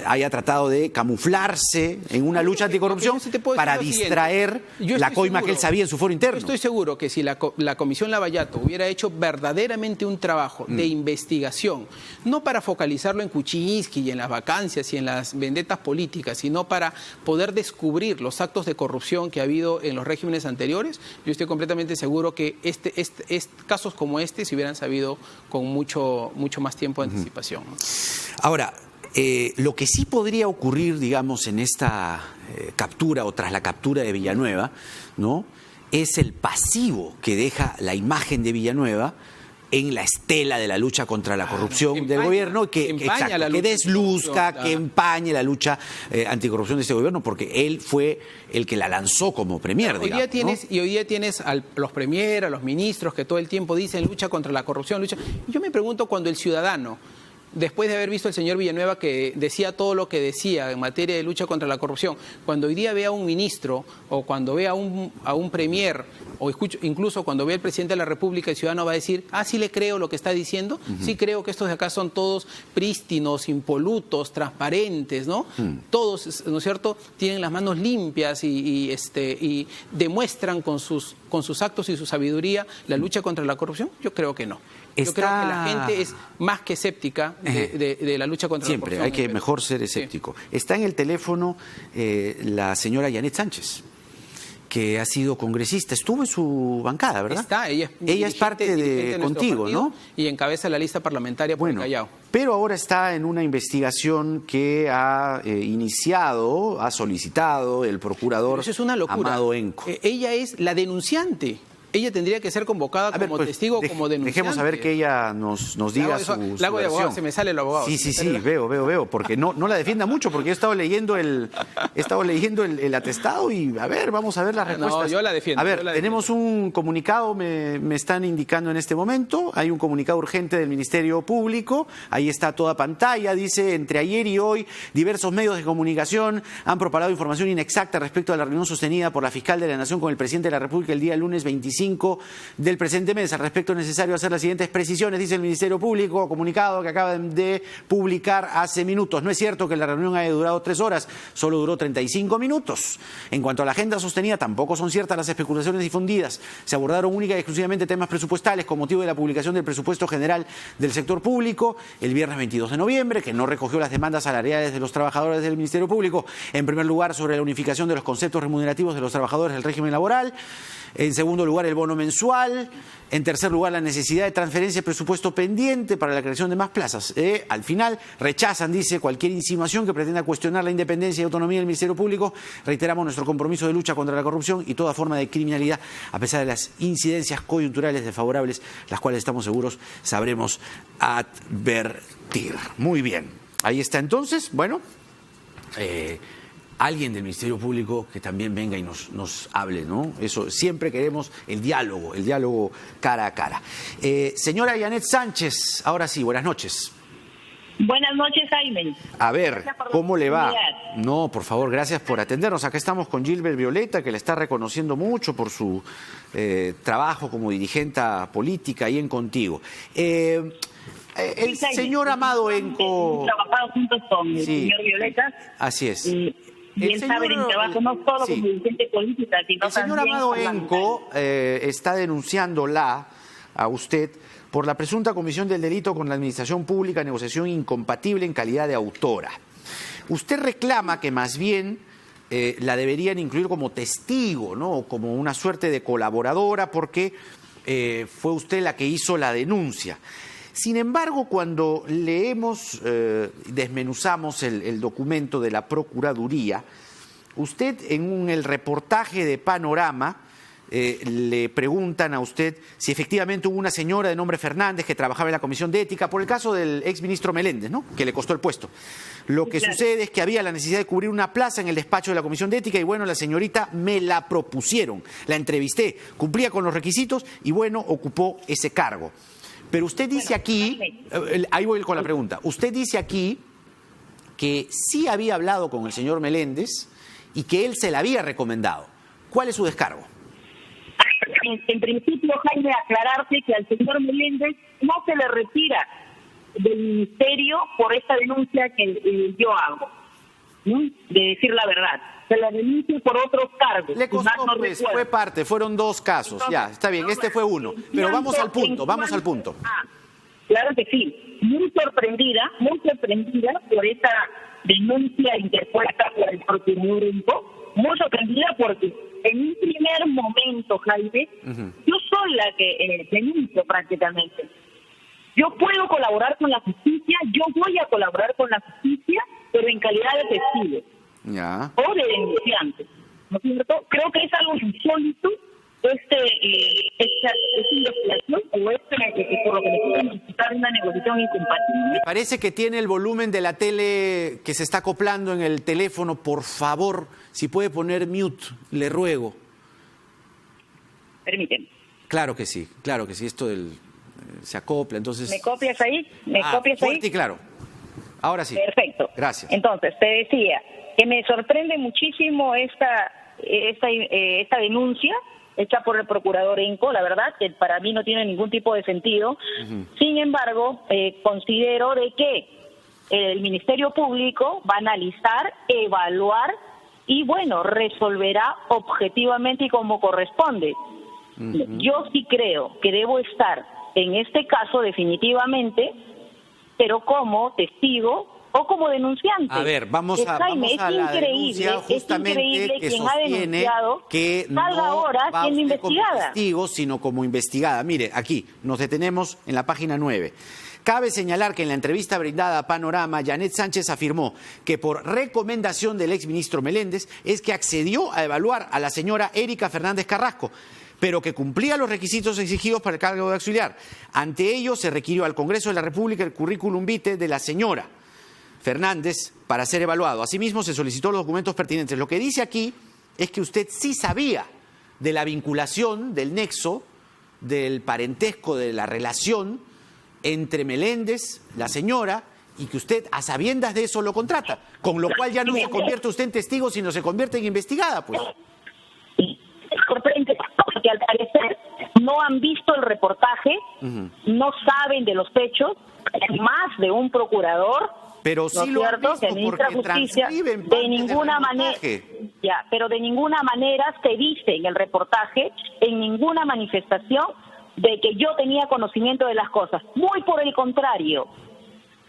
haya tratado de camuflarse en una lucha anticorrupción para distraer la coima que él sabía en su foro interno. Yo estoy seguro que si la Comisión Lavallato hubiera hecho verdaderamente un trabajo de investigación, no para focalizarlo en Kuczynski y en las vacancias y en las vendetas políticas, sino para poder descubrir los actos de corrupción que ha habido en los regímenes anteriores, yo estoy completamente seguro que casos como este se hubieran sabido con mucho más tiempo de anticipación. Ahora, lo que sí podría ocurrir, digamos, en esta captura o tras la captura de Villanueva, ¿no?, es el pasivo que deja la imagen de Villanueva en la estela de la lucha contra la corrupción del gobierno, que desluzca, que empañe la lucha anticorrupción de este gobierno, porque él fue el que la lanzó como premier. Hoy día tienes a los premier, a los ministros que todo el tiempo dicen lucha contra la corrupción, lucha. Yo me pregunto, cuando el ciudadano, después de haber visto al señor Villanueva que decía todo lo que decía en materia de lucha contra la corrupción, cuando hoy día ve a un ministro o cuando ve a un premier o incluso cuando ve al presidente de la República, el ciudadano va a decir, sí le creo lo que está diciendo, sí creo que estos de acá son todos prístinos, impolutos, transparentes, ¿no? Todos, ¿no es cierto?, tienen las manos limpias y demuestran con sus actos y su sabiduría la lucha contra la corrupción. Yo creo que no. Yo creo que la gente es más que escéptica de la lucha contra la corrupción. Siempre hay que mejor ser escéptico. Sí. Está en el teléfono la señora Yanet Sánchez, que ha sido congresista, estuvo en su bancada, ¿verdad? Está, ella es parte de Contigo, ¿no? Y encabeza la lista parlamentaria por el Callao. Pero ahora está en una investigación que ha iniciado, ha solicitado el procurador Amado Enco. Ella es la denunciante. Ella tendría que ser convocada como testigo, como denunciante. Dejemos a ver que ella nos diga su versión. Se me sale el abogado. Sí, veo, porque no la defienda mucho, porque he estado leyendo el atestado y, a ver, vamos a ver las respuestas. No, yo la defiendo. A ver, tenemos un comunicado, me están indicando en este momento, hay un comunicado urgente del Ministerio Público, ahí está toda pantalla, dice, entre ayer y hoy, diversos medios de comunicación han propalado información inexacta respecto a la reunión sostenida por la fiscal de la Nación con el presidente de la República el día lunes 25 del presente mes. Al respecto es necesario hacer las siguientes precisiones, dice el Ministerio Público, comunicado que acaban de publicar hace minutos. No es cierto que la reunión haya durado 3 horas, solo duró 35 minutos. En cuanto a la agenda sostenida, tampoco son ciertas las especulaciones difundidas. Se abordaron única y exclusivamente temas presupuestales con motivo de la publicación del presupuesto general del sector público el viernes 22 de noviembre, que no recogió las demandas salariales de los trabajadores del Ministerio Público. En primer lugar, sobre la unificación de los conceptos remunerativos de los trabajadores del régimen laboral. En segundo lugar, el bono mensual. En tercer lugar, la necesidad de transferencia de presupuesto pendiente para la creación de más plazas. Al final, rechazan, dice, cualquier insinuación que pretenda cuestionar la independencia y autonomía del Ministerio Público. Reiteramos nuestro compromiso de lucha contra la corrupción y toda forma de criminalidad, a pesar de las incidencias coyunturales desfavorables, las cuales estamos seguros sabremos advertir. Muy bien. Ahí está entonces, bueno, alguien del Ministerio Público que también venga y nos hable, ¿no? Eso, siempre queremos el diálogo cara a cara. Señora Yanet Sánchez, ahora sí, buenas noches. Buenas noches, Jaime. A ver, ¿cómo le va? No, por favor, gracias por atendernos. Acá estamos con Gilbert Violeta, que la está reconociendo mucho por su trabajo como dirigenta política ahí en Contigo. El señor Amado Enco... Hemos trabajado juntos con el señor Violeta. Así es. Y él sabe de mi trabajo no solo como dirigente política, sino el señor Amado Enco está denunciándola a usted por la presunta comisión del delito con la administración pública, negociación incompatible en calidad de autora. Usted reclama que más bien la deberían incluir como testigo, ¿no? Como una suerte de colaboradora, porque fue usted la que hizo la denuncia. Sin embargo, cuando leemos, desmenuzamos el documento de la Procuraduría, usted en el reportaje de Panorama le preguntan a usted si efectivamente hubo una señora de nombre Fernández que trabajaba en la Comisión de Ética por el caso del exministro Meléndez, ¿no?, que le costó el puesto. Lo que sucede es que había la necesidad de cubrir una plaza en el despacho de la Comisión de Ética y bueno, la señorita me la propusieron, la entrevisté, cumplía con los requisitos y bueno, ocupó ese cargo. Pero usted dice aquí, ahí voy con la pregunta, usted dice aquí que sí había hablado con el señor Meléndez y que él se la había recomendado. ¿Cuál es su descargo? En principio, Jaime, aclararte que al señor Meléndez no se le retira del ministerio por esta denuncia que yo hago, ¿no?, de decir la verdad. Se la denuncia por otros cargos. Le costó, pues, fue parte, fueron 2 casos. Entonces, ya, está bien, este fue uno. Pero vamos al punto. Claro que sí. Muy sorprendida por esta denuncia interpuesta por el procurador Enco. Muy sorprendida porque en un primer momento, Jaime, yo soy la que denuncio prácticamente. Yo puedo colaborar con la justicia, yo voy a colaborar con la justicia, pero en calidad de testigo o de denunciante, ¿no es cierto? Creo que es algo insólito esta investigación o por lo que me quieren imputar una negociación incompatible. Me parece que tiene el volumen de la tele que se está acoplando en el teléfono. Por favor, si puede poner mute, le ruego. Permíteme. Claro que sí, esto se acopla, entonces... ¿Me copias ahí? Fuerte y claro. Ahora sí. Perfecto. Gracias. Entonces, te decía que me sorprende muchísimo esta denuncia hecha por el procurador Enco, la verdad que para mí no tiene ningún tipo de sentido. Sin embargo, considero de que el Ministerio Público va a analizar, evaluar y, bueno, resolverá objetivamente y como corresponde. Yo sí creo que debo estar en este caso definitivamente, pero como testigo o como denunciante. A ver, vamos a la denuncia justamente que sostiene que no va usted como testigo, sino como investigada. Mire, aquí nos detenemos en la página 9. Cabe señalar que en la entrevista brindada a Panorama, Janet Sánchez afirmó que por recomendación del exministro Meléndez es que accedió a evaluar a la señora Erika Fernández Carrasco, pero que cumplía los requisitos exigidos para el cargo de auxiliar. Ante ello, se requirió al Congreso de la República el currículum vitae de la señora Fernández para ser evaluado. Asimismo, se solicitó los documentos pertinentes. Lo que dice aquí es que usted sí sabía de la vinculación, del nexo, del parentesco, de la relación entre Meléndez, la señora, y que usted, a sabiendas de eso, lo contrata. Con lo cual ya no se convierte usted en testigo, sino se convierte en investigada, pues. Sorprendente, porque al parecer no han visto el reportaje, no saben de los hechos, más de un procurador. Pero sí lo han visto porque transcriben de ninguna manera, pero de ninguna manera se dice en el reportaje, en ninguna manifestación, de que yo tenía conocimiento de las cosas. Muy por el contrario,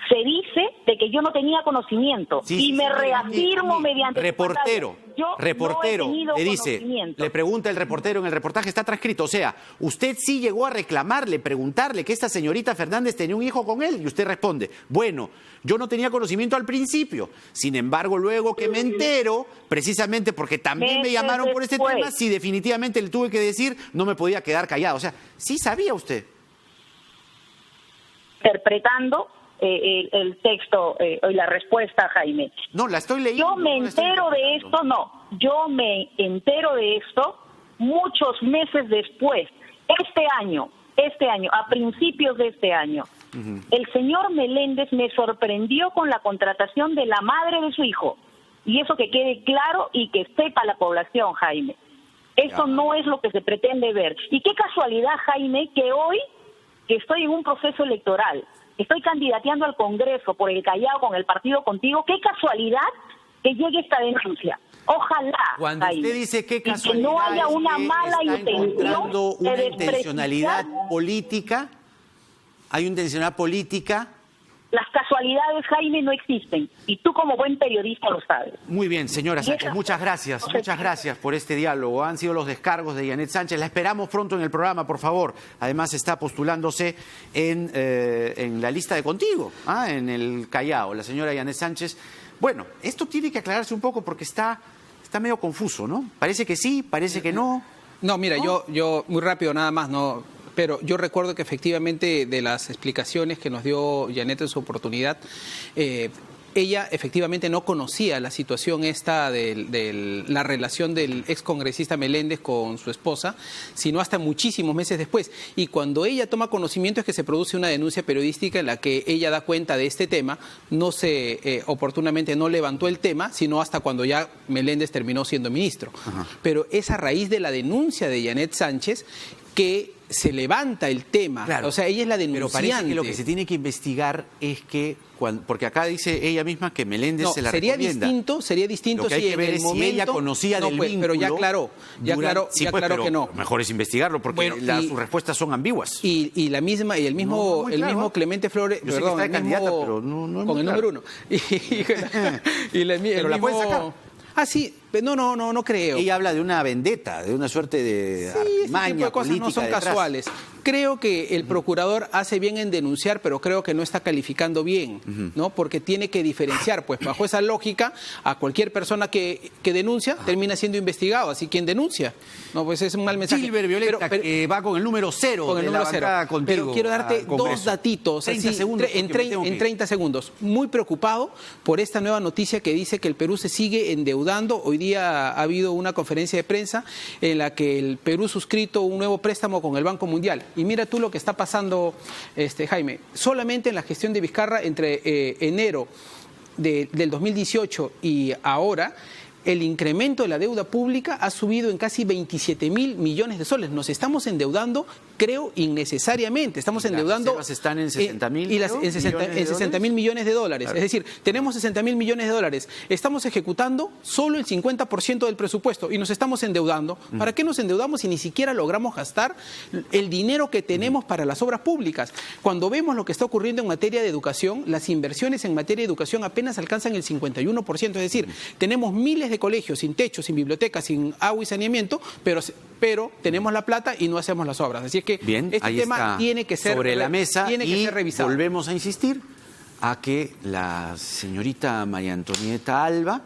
se dice de que yo no tenía conocimiento y me reafirmo mediante reportero, le dice, le pregunta el reportero en el reportaje, está transcrito, o sea, usted sí llegó a reclamarle, preguntarle que esta señorita Fernández tenía un hijo con él y usted responde, bueno, yo no tenía conocimiento al principio, sin embargo luego que me entero, precisamente porque también me llamaron por este tema, sí definitivamente le tuve que decir, no me podía quedar callado, o sea, sí sabía usted. Interpretando el texto y la respuesta, Jaime. No, la estoy leyendo. Yo me entero de esto, yo me entero de esto muchos meses después. Este año, a principios de este año, el señor Meléndez me sorprendió con la contratación de la madre de su hijo. Y eso que quede claro y que sepa la población, Jaime. Eso no es lo que se pretende ver. Y qué casualidad, Jaime, que hoy, que estoy en un proceso electoral, estoy candidateando al Congreso por el Callao con el partido Contigo, qué casualidad que llegue esta denuncia. Ojalá, cuando Jaime, usted dice qué casualidad, que no haya una mala intención, una intencionalidad política, hay una intencionalidad política Las casualidades, Jaime, no existen. Y tú como buen periodista lo sabes. Muy bien, señora Sánchez, muchas gracias. Muchas gracias por este diálogo. Han sido los descargos de Yanet Sánchez. La esperamos pronto en el programa, por favor. Además está postulándose en la lista de Contigo, en el Callao, la señora Yanet Sánchez. Bueno, esto tiene que aclararse un poco porque está medio confuso, ¿no? Parece que sí, parece que no. No, mira, yo muy rápido nada más, no. Pero yo recuerdo que efectivamente de las explicaciones que nos dio Yanet en su oportunidad, ella efectivamente no conocía la situación esta de la relación del excongresista Meléndez con su esposa, sino hasta muchísimos meses después. Y cuando ella toma conocimiento es que se produce una denuncia periodística en la que ella da cuenta de este tema, no se oportunamente no levantó el tema, sino hasta cuando ya Meléndez terminó siendo ministro. Ajá. Pero es a raíz de la denuncia de Yanet Sánchez que se levanta el tema, claro, o sea, ella es la denunciante. Pero parece que lo que se tiene que investigar es que, porque acá dice ella misma que Meléndez se la recomienda. Sería distinto lo que hay si que ver en el es momento, si ella conocía del vínculo. Pero ya aclaró pero que no. Mejor es investigarlo porque sus respuestas son ambiguas. Y el mismo Clemente Flores, yo sé que está de candidata, pero no con el número 1. Pero la pueden sacar. Ah, sí, no creo. Ella habla de una vendetta, de una suerte de artimaña ese tipo de cosas política no son detrás. casuales. Creo que el procurador hace bien en denunciar, pero creo que no está calificando bien, ¿no? Porque tiene que diferenciar, pues bajo esa lógica, a cualquier persona que denuncia termina siendo investigado, así quien denuncia. No, pues es un mal mensaje. Gilbert Violeta, que va con el número 0 con el de número la bancada Contigo. Pero quiero darte dos datitos, 30 segundos, en 30 segundos. Muy preocupado por esta nueva noticia que dice que el Perú se sigue endeudando. Hoy día ha habido una conferencia de prensa en la que el Perú ha suscrito un nuevo préstamo con el Banco Mundial. Y mira tú lo que está pasando, Jaime. Solamente en la gestión de Vizcarra, entre enero del 2018 y ahora, el incremento de la deuda pública ha subido en casi 27.000 millones de soles. Nos estamos endeudando, creo, innecesariamente. Estamos endeudando... Las están en 60.000 en 60.000 millones de dólares. Claro. Es decir, tenemos 60.000 millones de dólares. Estamos ejecutando solo el 50% del presupuesto y nos estamos endeudando. ¿Para qué nos endeudamos si ni siquiera logramos gastar el dinero que tenemos para las obras públicas? Cuando vemos lo que está ocurriendo en materia de educación, las inversiones en materia de educación apenas alcanzan el 51%. Es decir, tenemos miles de colegios sin techo, sin biblioteca, sin agua y saneamiento, pero tenemos la plata y no hacemos las obras. Así es que este tema tiene que ser sobre la mesa tiene que ser revisado. Volvemos a insistir a que la señorita María Antonieta Alba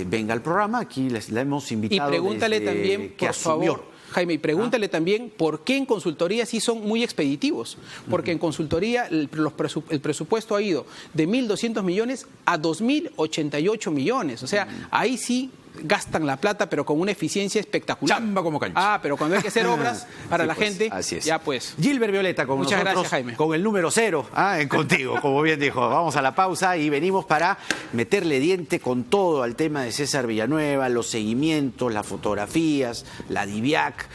venga al programa. Aquí la hemos invitado. Y pregúntale también, por favor, Jaime, y pregúntale también por qué en consultoría sí son muy expeditivos. Porque en consultoría el presupuesto ha ido de 1.200 millones a 2.088 millones. O sea, ahí sí gastan la plata, pero con una eficiencia espectacular. Chamba como cancha. Pero cuando hay que hacer obras para la gente, así es. Ya pues. Gilbert Violeta con muchas nosotros, gracias, Jaime. Con el número 0 en Contigo, como bien dijo. Vamos a la pausa y venimos para meterle diente con todo al tema de César Villanueva, los seguimientos, las fotografías, la DIVIAC.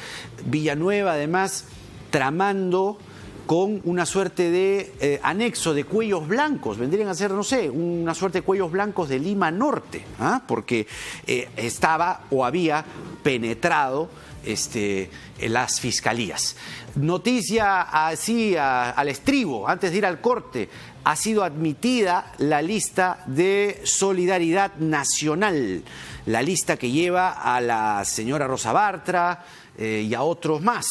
Villanueva, además, tramando con una suerte de anexo de cuellos blancos, vendrían a ser, no sé, una suerte de cuellos blancos de Lima Norte, porque estaba o había penetrado en las fiscalías. Noticia así al estribo, antes de ir al corte, ha sido admitida la lista de Solidaridad Nacional, la lista que lleva a la señora Rosa Bartra, y a otros más.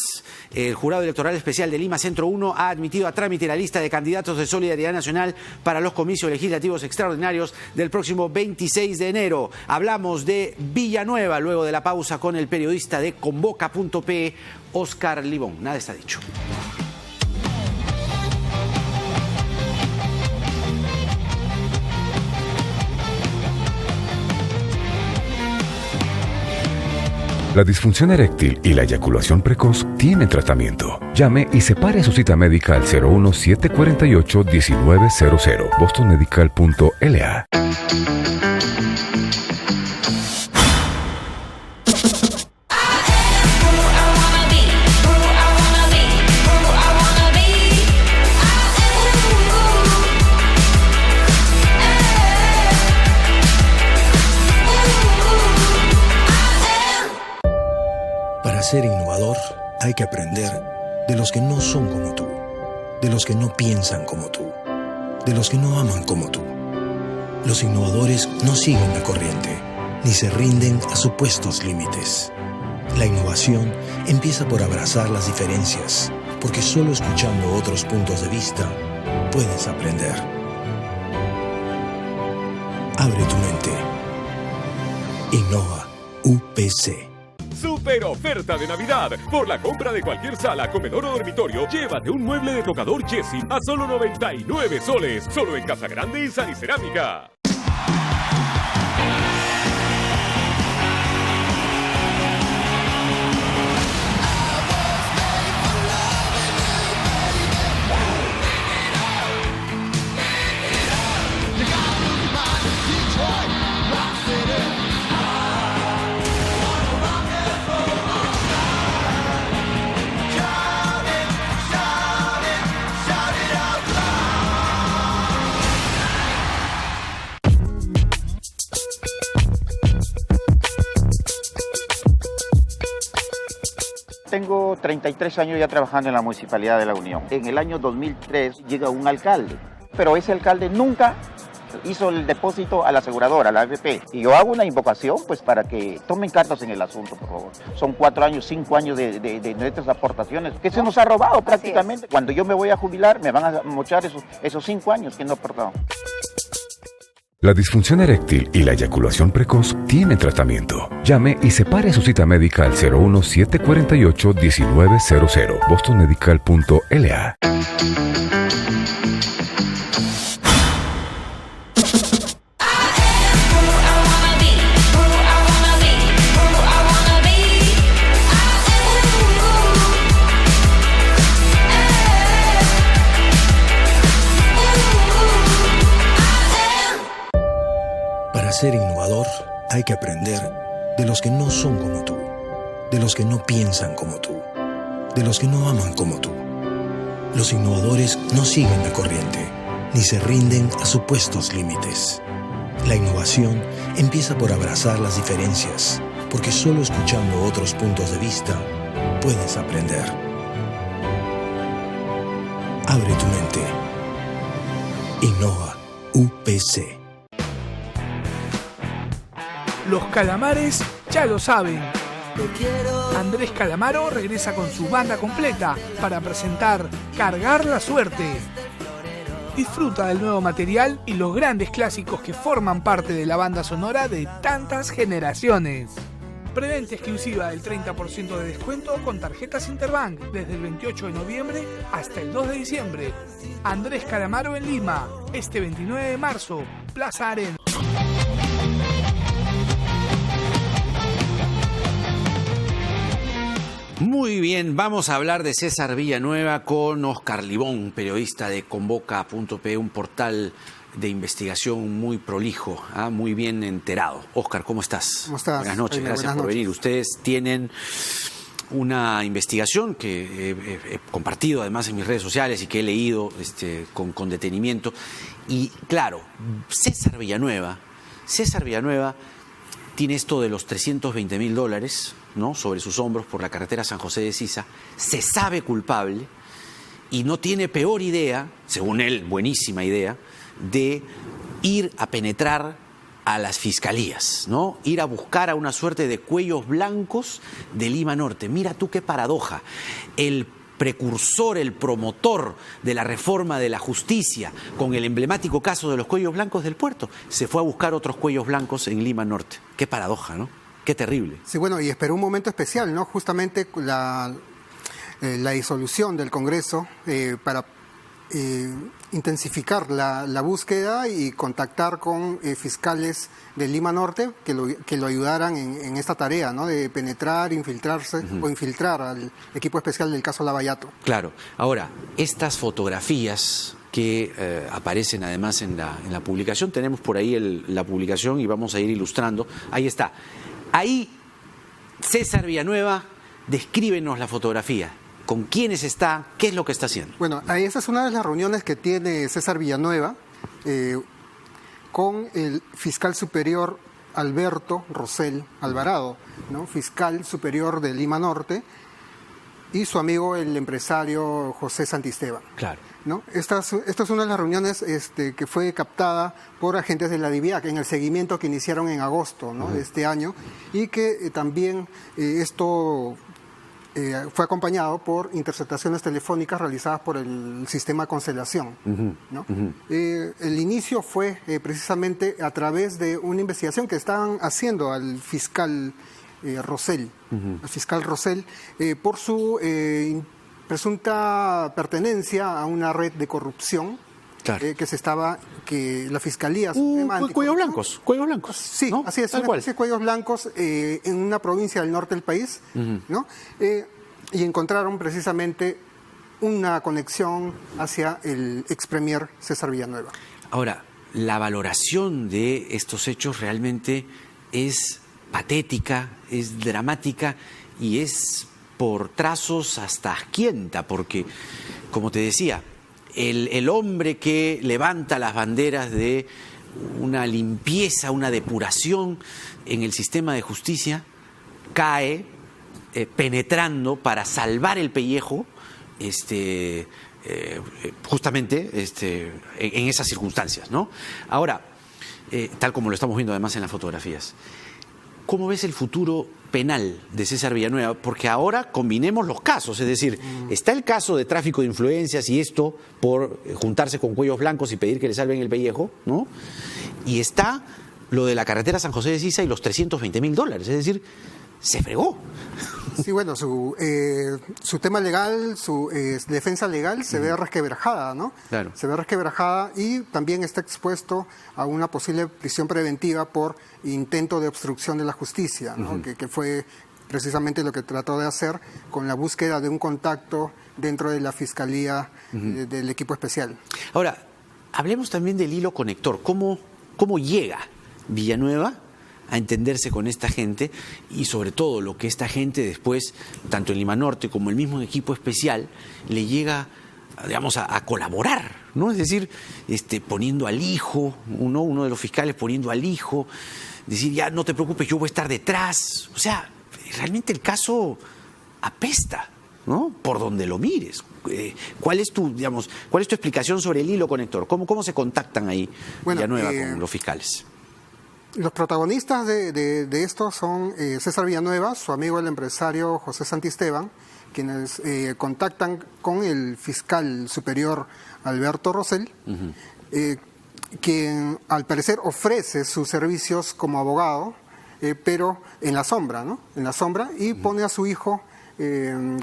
El Jurado Electoral Especial de Lima Centro 1 ha admitido a trámite la lista de candidatos de Solidaridad Nacional para los comicios legislativos extraordinarios del próximo 26 de enero. Hablamos de Villanueva luego de la pausa con el periodista de Convoca.pe, Oscar Libón. Nada está dicho. La disfunción eréctil y la eyaculación precoz tienen tratamiento. Llame y separe su cita médica al 01748-1900, bostonmedical.la. Para ser innovador hay que aprender de los que no son como tú, de los que no piensan como tú. de los que no aman como tú. Los innovadores no siguen la corriente, ni se rinden a supuestos límites. La innovación empieza por abrazar las diferencias, porque solo escuchando otros puntos de vista puedes aprender. Abre tu mente. Innova UPC. Super oferta de Navidad. Por la compra de cualquier sala, comedor o dormitorio, llévate un mueble de tocador Jessie a solo 99 soles. Solo en Casa Grande y Sal y Cerámica. Tengo 33 años ya trabajando en la Municipalidad de La Unión. En el año 2003 llega un alcalde, pero ese alcalde nunca hizo el depósito a la aseguradora, a la AFP. Y yo hago una invocación pues para que tomen cartas en el asunto, por favor. Son 4 años, 5 años de nuestras aportaciones que se nos ha robado prácticamente. Cuando yo me voy a jubilar me van a mochar esos 5 años que no he aportado. La disfunción eréctil y la eyaculación precoz tienen tratamiento. Llame y separe su cita médica al 01748-1900, bostonmedical.la. Para ser innovador hay que aprender de los que no son como tú, de los que no piensan como tú, de los que no aman como tú. Los innovadores no siguen la corriente, ni se rinden a supuestos límites. La innovación empieza por abrazar las diferencias, porque solo escuchando otros puntos de vista puedes aprender. Abre tu mente. Innova UPC. Los calamares ya lo saben. Andrés Calamaro regresa con su banda completa para presentar Cargar la Suerte. Disfruta del nuevo material y los grandes clásicos que forman parte de la banda sonora de tantas generaciones. Preventa exclusiva del 30% de descuento con tarjetas Interbank desde el 28 de noviembre hasta el 2 de diciembre. Andrés Calamaro en Lima, este 29 de marzo, Plaza Arena. Muy bien, vamos a hablar de César Villanueva con Oscar Libón, periodista de Convoca.pe, un portal de investigación muy prolijo, muy bien enterado. Oscar, ¿cómo estás? ¿Cómo estás? Buenas noches, gracias por venir. Ustedes tienen una investigación que he compartido además en mis redes sociales y que he leído con detenimiento. Y claro, César Villanueva tiene esto de los $320,000, ¿no?, sobre sus hombros por la carretera San José de Sisa, se sabe culpable y no tiene peor idea, según él, buenísima idea, de ir a penetrar a las fiscalías, ¿no? Ir a buscar a una suerte de cuellos blancos de Lima Norte. Mira tú qué paradoja. El precursor, el promotor de la reforma de la justicia con el emblemático caso de los cuellos blancos del puerto, se fue a buscar otros cuellos blancos en Lima Norte. Qué paradoja, ¿no? Qué terrible. Sí, bueno, y esperó un momento especial, ¿no? Justamente la disolución del Congreso para intensificar la búsqueda y contactar con fiscales de Lima Norte que lo ayudaran en esta tarea, ¿no?, de penetrar, infiltrarse o infiltrar al equipo especial del caso Lavallato. Claro. Ahora, estas fotografías que aparecen además en la publicación, tenemos por ahí la publicación y vamos a ir ilustrando. Ahí está. Ahí César Villanueva, descríbenos la fotografía. ¿Con quiénes está? ¿Qué es lo que está haciendo? Bueno, esa es una de las reuniones que tiene César Villanueva con el fiscal superior Alberto Rosell Alvarado, ¿no?, fiscal superior de Lima Norte, y su amigo el empresario José Santisteban. Claro. ¿No? Esta es una de las reuniones que fue captada por agentes de la DIVIAC en el seguimiento que iniciaron en agosto, ¿no? de este año, y que también esto fue acompañado por interceptaciones telefónicas realizadas por el sistema Constelación. ¿No? El inicio fue precisamente a través de una investigación que estaban haciendo al fiscal Rosell, al fiscal Rosell, por su presunta pertenencia a una red de corrupción. Claro. Que la Fiscalía cuellos blancos. Sí, ¿no? Así es, cuellos blancos en una provincia del norte del país, ¿no? Y encontraron precisamente una conexión hacia el ex premier César Villanueva. Ahora, la valoración de estos hechos realmente es patética, es dramática y es por trazos hasta asquienta, porque, como te decía, el hombre que levanta las banderas de una limpieza, una depuración en el sistema de justicia, cae penetrando para salvar el pellejo, justamente en esas circunstancias, ¿no? Ahora, tal como lo estamos viendo además en las fotografías, ¿cómo ves el futuro penal de César Villanueva? Porque ahora combinemos los casos, es decir, está el caso de tráfico de influencias y esto por juntarse con cuellos blancos y pedir que le salven el pellejo, ¿no? Y está lo de la carretera San José de Sisa y los $320.000, es decir, se fregó. Sí, bueno, su tema legal, su defensa legal se ve resquebrajada, ¿no? Claro. Se ve resquebrajada y también está expuesto a una posible prisión preventiva por intento de obstrucción de la justicia, ¿no? Que fue precisamente lo que trató de hacer con la búsqueda de un contacto dentro de la Fiscalía del equipo especial. Ahora, hablemos también del hilo conector. ¿Cómo llega Villanueva a entenderse con esta gente y sobre todo lo que esta gente después, tanto en Lima Norte como el mismo equipo especial, le llega, digamos, a colaborar, ¿no? Es decir, poniendo al hijo, uno de los fiscales poniendo al hijo, decir, ya no te preocupes, yo voy a estar detrás. O sea, realmente el caso apesta, ¿no? Por donde lo mires. ¿Cuál es tu explicación sobre el hilo conector? ¿Cómo se contactan ahí Villanueva con los fiscales? Los protagonistas de esto son César Villanueva, su amigo el empresario José Santisteban, quienes contactan con el fiscal superior Alberto Rosell, quien al parecer ofrece sus servicios como abogado, pero en la sombra, ¿no? En la sombra, y pone a su hijo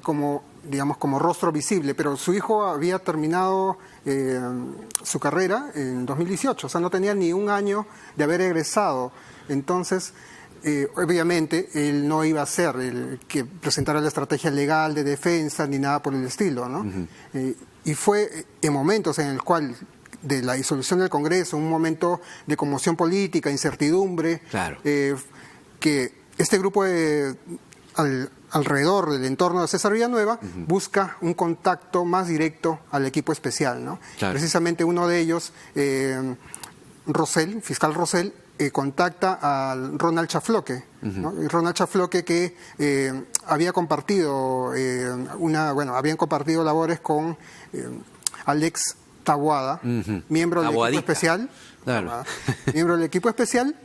como rostro visible, pero su hijo había terminado su carrera en 2018, o sea, no tenía ni un año de haber egresado. Entonces, obviamente, él no iba a ser el que presentara la estrategia legal de defensa ni nada por el estilo, ¿no? Y fue en momentos en el cual de la disolución del Congreso, un momento de conmoción política, incertidumbre, claro, que este grupo alrededor del entorno de César Villanueva busca un contacto más directo al equipo especial, ¿no? Claro. Precisamente uno de ellos, fiscal Rosell, contacta a Ronald Chafloque, ¿no? Y Ronald Chafloque que había compartido habían compartido labores con Alex Taboada, miembro del equipo especial, claro, miembro del equipo especial,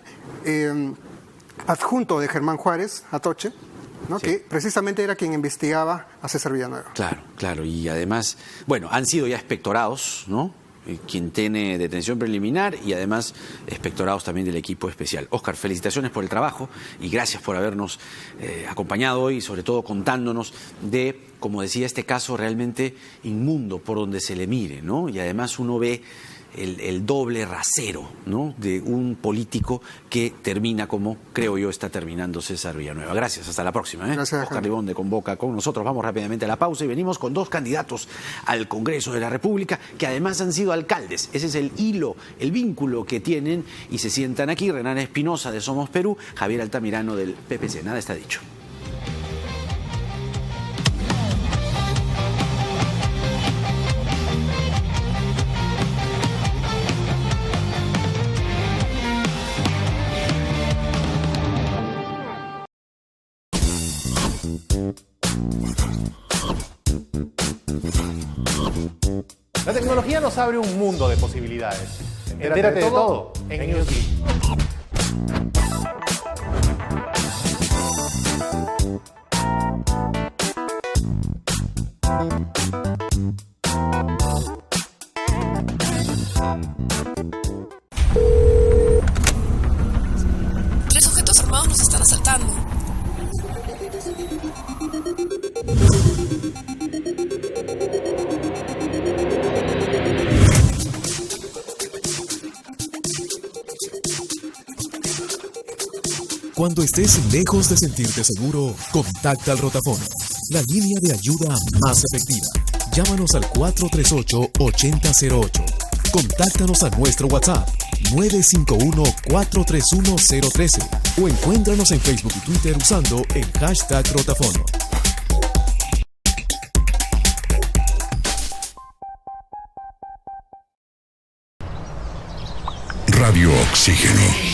adjunto de Germán Juárez, Atoche, ¿no? Sí. Que precisamente era quien investigaba a César Villanueva. Claro, y además, han sido ya expectorados, ¿no? Quien tiene detención preliminar y además expectorados también del equipo especial. Óscar, felicitaciones por el trabajo y gracias por habernos acompañado hoy y sobre todo contándonos de, como decía, este caso realmente inmundo por donde se le mire, ¿no? Y además uno ve el doble rasero, ¿no? De un político que termina como, creo yo, está terminando César Villanueva. Gracias, hasta la próxima. Gracias, Óscar Libón de Convoca con nosotros. Vamos rápidamente a la pausa y venimos con dos candidatos al Congreso de la República que además han sido alcaldes. Ese es el hilo, el vínculo que tienen y se sientan aquí. Renan Espinosa de Somos Perú, Javier Altamirano del PPC. Nada está dicho. La tecnología nos abre un mundo de posibilidades. Entérate de todo en Newsly. Tres sujetos armados nos están asaltando. Cuando estés lejos de sentirte seguro, contacta al Rotafono, la línea de ayuda más efectiva. Llámanos al 438-8008. Contáctanos a nuestro WhatsApp 951-431-013 o encuéntranos en Facebook y Twitter usando el hashtag Rotafono. Radio Oxígeno.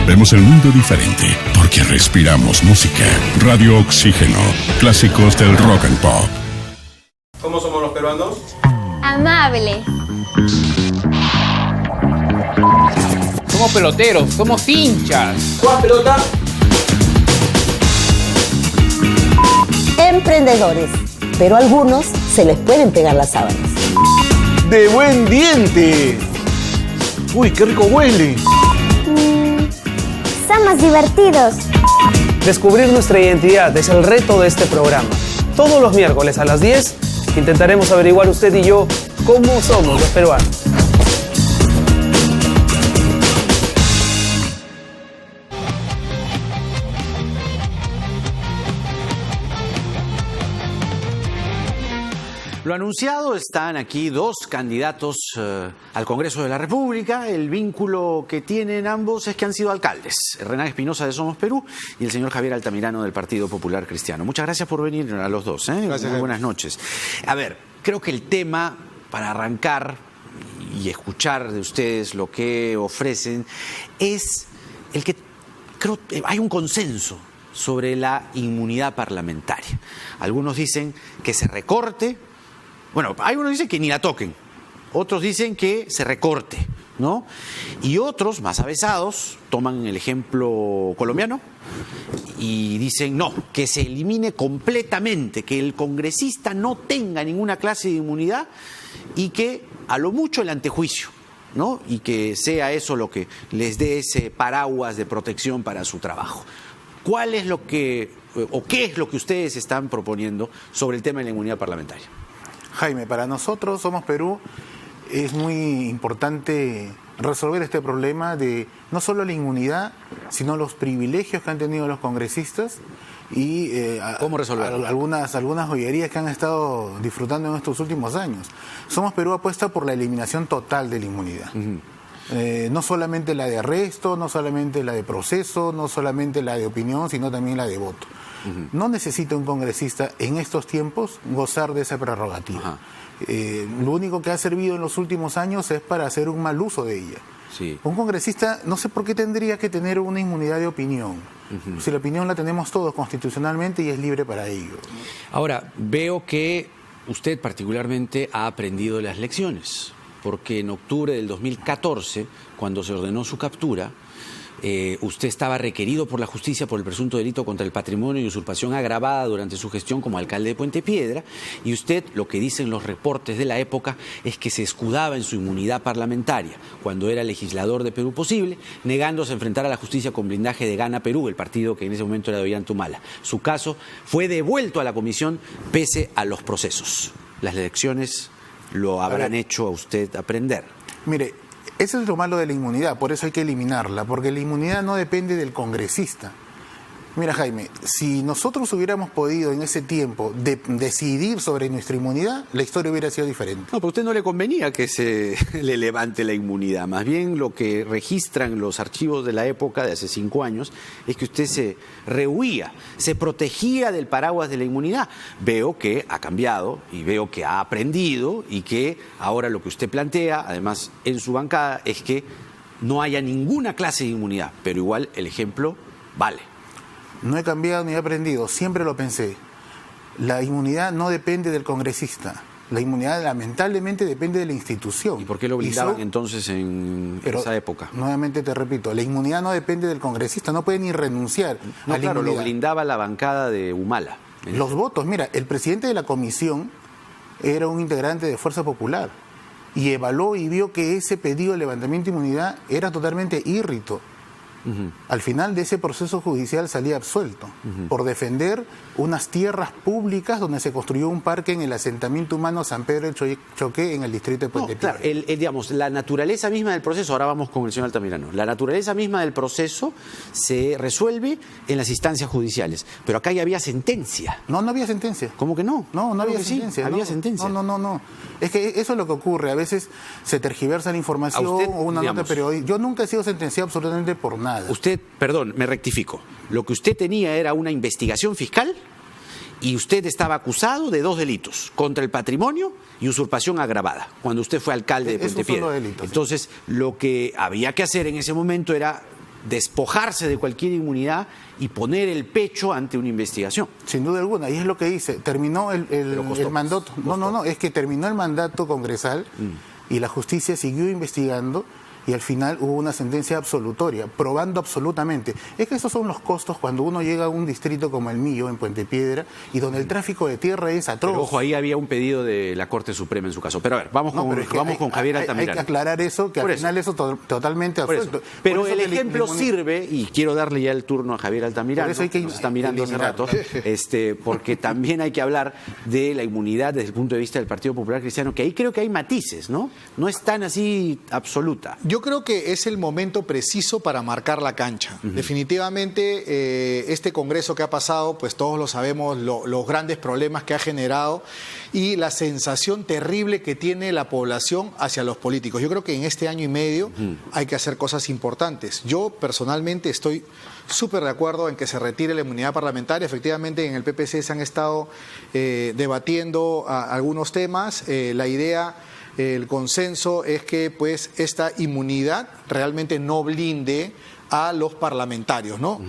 Vemos el mundo diferente porque respiramos música. Radio Oxígeno, clásicos del rock and pop. ¿Cómo somos los peruanos? Amable. Somos peloteros, somos hinchas. ¿Juegan pelota? Emprendedores, pero a algunos se les pueden pegar las sábanas. ¡De buen diente! ¡Uy, qué rico huele! Somos divertidos. Descubrir nuestra identidad es el reto de este programa. Todos los miércoles a las 10 intentaremos averiguar usted y yo cómo somos los peruanos. Lo anunciado, están aquí dos candidatos al Congreso de la República. El vínculo que tienen ambos es que han sido alcaldes. Renan Espinosa de Somos Perú y el señor Javier Altamirano del Partido Popular Cristiano. Muchas gracias por venir a los dos. Gracias. Muy buenas noches. A ver, creo que el tema para arrancar y escuchar de ustedes lo que ofrecen es el que creo hay un consenso sobre la inmunidad parlamentaria. Algunos dicen que se recorte. Bueno, hay unos que dicen que ni la toquen, otros dicen que se recorte, ¿no? Y otros, más avesados, toman el ejemplo colombiano y dicen no, que se elimine completamente, que el congresista no tenga ninguna clase de inmunidad y que a lo mucho el antejuicio, ¿no? Y que sea eso lo que les dé ese paraguas de protección para su trabajo. ¿Cuál es lo que, o qué es lo que ustedes están proponiendo sobre el tema de la inmunidad parlamentaria? Jaime, para nosotros, Somos Perú, es muy importante resolver este problema de no solo la inmunidad, sino los privilegios que han tenido los congresistas y ¿cómo resolverlo? algunas joyerías que han estado disfrutando en estos últimos años. Somos Perú apuesta por la eliminación total de la inmunidad. No solamente la de arresto, no solamente la de proceso, no solamente la de opinión, sino también la de voto. No necesita un congresista en estos tiempos gozar de esa prerrogativa. Lo único que ha servido en los últimos años es para hacer un mal uso de ella. Sí. Un congresista no sé por qué tendría que tener una inmunidad de opinión. Si la opinión la tenemos todos constitucionalmente y es libre para ello. Ahora, veo que usted particularmente ha aprendido las lecciones, porque en octubre del 2014, cuando se ordenó su captura, usted estaba requerido por la justicia por el presunto delito contra el patrimonio y usurpación agravada durante su gestión como alcalde de Puente Piedra, y usted, lo que dicen los reportes de la época, es que se escudaba en su inmunidad parlamentaria cuando era legislador de Perú Posible, negándose a enfrentar a la justicia con blindaje de Gana Perú, el partido que en ese momento era de Ollantumala. Su caso fue devuelto a la comisión pese a los procesos. Las elecciones lo habrán hecho a usted aprender. Mire, eso es lo malo de la inmunidad, por eso hay que eliminarla, porque la inmunidad no depende del congresista. Mira, Jaime, si nosotros hubiéramos podido en ese tiempo decidir sobre nuestra inmunidad, la historia hubiera sido diferente. No, pero a usted no le convenía que se le levante la inmunidad. Más bien lo que registran los archivos de la época, de hace 5 años, es que usted se rehuía, se protegía del paraguas de la inmunidad. Veo que ha cambiado y veo que ha aprendido y que ahora lo que usted plantea, además en su bancada, es que no haya ninguna clase de inmunidad. Pero igual el ejemplo vale. No he cambiado ni he aprendido, siempre lo pensé. La inmunidad no depende del congresista. La inmunidad lamentablemente depende de la institución. ¿Y por qué lo blindaban entonces en esa época? Nuevamente te repito, la inmunidad no depende del congresista, no puede ni renunciar a la inmunidad. Lo blindaba la bancada de Humala. Los votos, mira, el presidente de la comisión era un integrante de Fuerza Popular y evaluó y vio que ese pedido de levantamiento de inmunidad era totalmente írrito. Al final de ese proceso judicial salía absuelto por defender unas tierras públicas donde se construyó un parque en el asentamiento humano San Pedro del Choqué en el distrito de Puente Piedra. Claro, digamos, la naturaleza misma del proceso, ahora vamos con el señor Altamirano, la naturaleza misma del proceso se resuelve en las instancias judiciales, pero acá ya había sentencia. No había sentencia. ¿Cómo que no? No había sentencia. Había sentencia. No. Es que eso es lo que ocurre, a veces se tergiversa la información o una nota periodística. Yo nunca he sido sentenciado absolutamente por nada. Usted, perdón, me rectifico. Lo que usted tenía era una investigación fiscal y usted estaba acusado de 2 delitos, contra el patrimonio y usurpación agravada, cuando usted fue alcalde de Puente Piedra. Entonces, lo que había que hacer en ese momento era despojarse de cualquier inmunidad y poner el pecho ante una investigación. Sin duda alguna, y es lo que dice. Terminó el mandato. No, es que terminó el mandato congresal y la justicia siguió investigando. Y al final hubo una sentencia absolutoria, probando absolutamente. Es que esos son los costos cuando uno llega a un distrito como el mío, en Puente Piedra, y donde el tráfico de tierra es atroz. Pero ojo, ahí había un pedido de la Corte Suprema en su caso. Pero a ver, vamos con Javier Altamirano. Hay que aclarar eso, que al final eso totalmente absuelto. Pero el ejemplo sirve, y quiero darle ya el turno a Javier Altamirano, que nos está mirando hace rato, porque también hay que hablar de la inmunidad desde el punto de vista del Partido Popular Cristiano, que ahí creo que hay matices, ¿no? No es tan así absoluta. Yo creo que es el momento preciso para marcar la cancha. Definitivamente este Congreso que ha pasado, pues todos lo sabemos, los grandes problemas que ha generado y la sensación terrible que tiene la población hacia los políticos. Yo creo que en este año y medio hay que hacer cosas importantes. Yo personalmente estoy súper de acuerdo en que se retire la inmunidad parlamentaria. Efectivamente en el PPC se han estado debatiendo algunos temas. La idea... El consenso es que pues esta inmunidad realmente no blinde a los parlamentarios, ¿no?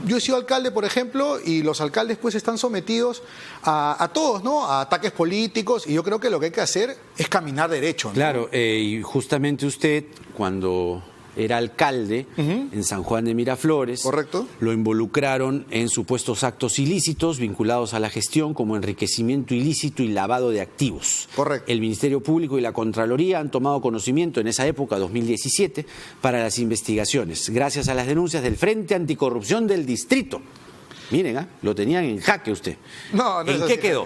Yo he sido alcalde, por ejemplo, y los alcaldes pues están sometidos a todos, ¿no? A ataques políticos, y yo creo que lo que hay que hacer es caminar derecho, ¿no? Claro, y justamente usted, cuando era alcalde en San Juan de Miraflores. Correcto. Lo involucraron en supuestos actos ilícitos vinculados a la gestión como enriquecimiento ilícito y lavado de activos. Correcto. El Ministerio Público y la Contraloría han tomado conocimiento en esa época, 2017, para las investigaciones, gracias a las denuncias del Frente Anticorrupción del Distrito. Miren, lo tenían en jaque usted. No, ¿En qué quedó?